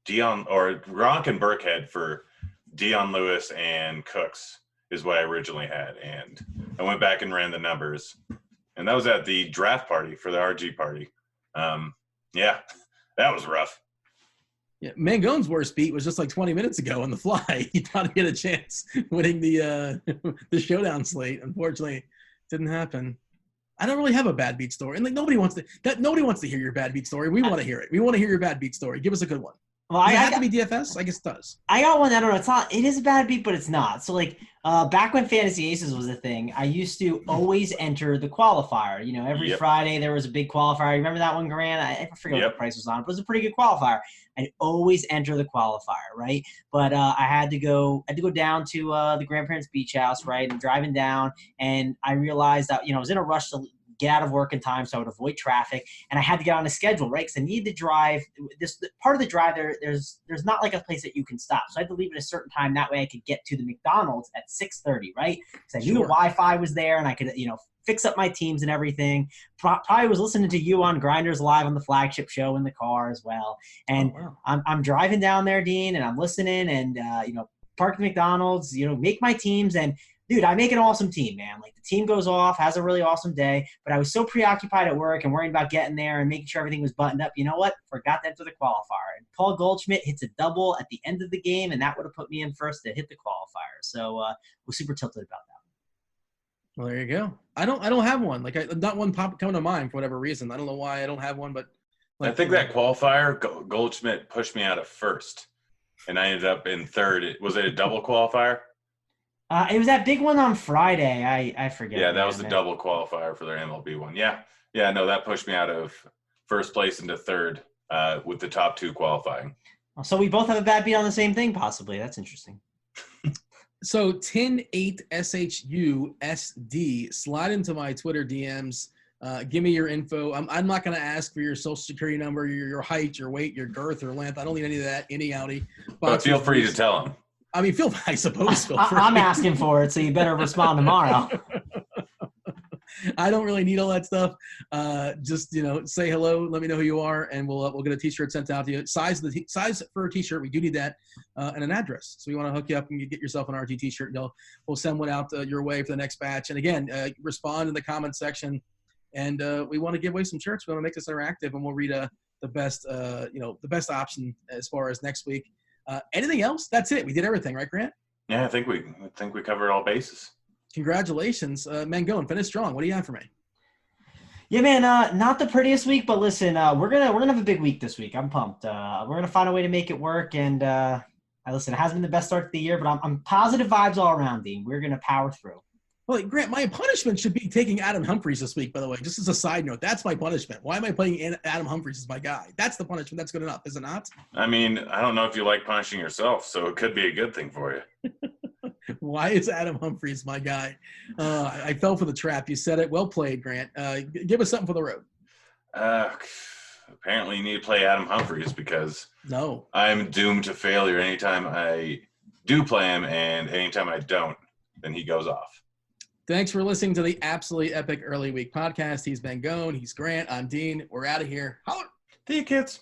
Dion, or Gronk and Burkhead for Dion Lewis and Cooks is what I originally had. And I went back and ran the numbers. And that was at the draft party for the RG party. Yeah, that was rough. Yeah, Mangone's worst beat was just like 20 minutes ago on the fly. He thought he had a chance winning the showdown slate. Unfortunately, it didn't happen. I don't really have a bad beat story, and like nobody wants to hear your bad beat story. We want to hear it. We want to hear your bad beat story. Give us a good one. Well, I have to be DFS. I guess it does. I got one. I don't know. It is a bad beat, but it's not. So like back when Fantasy Aces was a thing, I used to always enter the qualifier. You know, every Friday there was a big qualifier. Remember that one, Grant? I forget what the price was on, but it was a pretty good qualifier. I'd always enter the qualifier, right? But I had to go down to the grandparents' beach house, right? And driving down, and I realized that I was in a rush to get out of work in time so I would avoid traffic, and I had to get on a schedule, right? Because I needed to drive. This part of the drive there's not like a place that you can stop, so I had to leave at a certain time. That way I could get to the McDonald's at 6:30, right? Because I knew the Wi-Fi was there, and I could fix up my teams and everything. Probably was listening to you on Grinders live on the flagship show in the car as well. And I'm driving down there, Dean, and I'm listening, and park at the McDonald's, make my teams, and dude, I make an awesome team, man. Like the team goes off, has a really awesome day, but I was so preoccupied at work and worrying about getting there and making sure everything was buttoned up. You know what? Forgot to enter the qualifier. And Paul Goldschmidt hits a double at the end of the game, and that would have put me in first to hit the qualifier. So we're super tilted about that. Well, there you go. I don't have one. Like not one coming to mind for whatever reason. I don't know why I don't have one, but I think that qualifier Goldschmidt pushed me out of first, and I ended up in third. Was it a double qualifier? It was that big one on Friday. I forget. Yeah, that was the double qualifier for their MLB one. Yeah. No, that pushed me out of first place into third with the top two qualifying. So we both have a bad beat on the same thing, possibly. That's interesting. So 108SHUSD. Slide into my Twitter DMs. Give me your info. I'm not going to ask for your social security number, your height, your weight, your girth, or length. I don't need any of that. Any outie. But feel free to tell them. I mean, I suppose feel free. I'm asking for it, so you better respond tomorrow. I don't really need all that stuff. Just say hello, let me know who you are, and we'll get a T-shirt sent out to you. Size for a T-shirt, we do need that, and an address. So we want to hook you up and you get yourself an RT T-shirt. And we'll send one out your way for the next batch. And again, respond in the comment section. And we want to give away some shirts. We want to make this interactive, and we'll read the best option as far as next week. Anything else? That's it. We did everything, right, Grant? Yeah, I think we covered all bases. Congratulations, Mangone. Finish strong. What do you have for me? Yeah, man. Not the prettiest week, but listen, we're gonna have a big week this week. I'm pumped. We're gonna find a way to make it work. And listen, it hasn't been the best start to the year, but I'm positive vibes all around, Dean. We're gonna power through. Well, Grant, my punishment should be taking Adam Humphries this week, by the way, just as a side note. That's my punishment. Why am I playing Adam Humphries as my guy? That's the punishment. That's good enough, is it not? I mean, I don't know if you like punishing yourself, so it could be a good thing for you. Why is Adam Humphries my guy? I fell for the trap. You said it. Well played, Grant. Give us something for the road. Apparently you need to play Adam Humphries because no, I'm doomed to failure anytime I do play him, and anytime I don't, then he goes off. Thanks for listening to the Absolutely Epic Early Week podcast. He's Mangone. He's Grant. I'm Dean. We're out of here. Holler. See you, kids.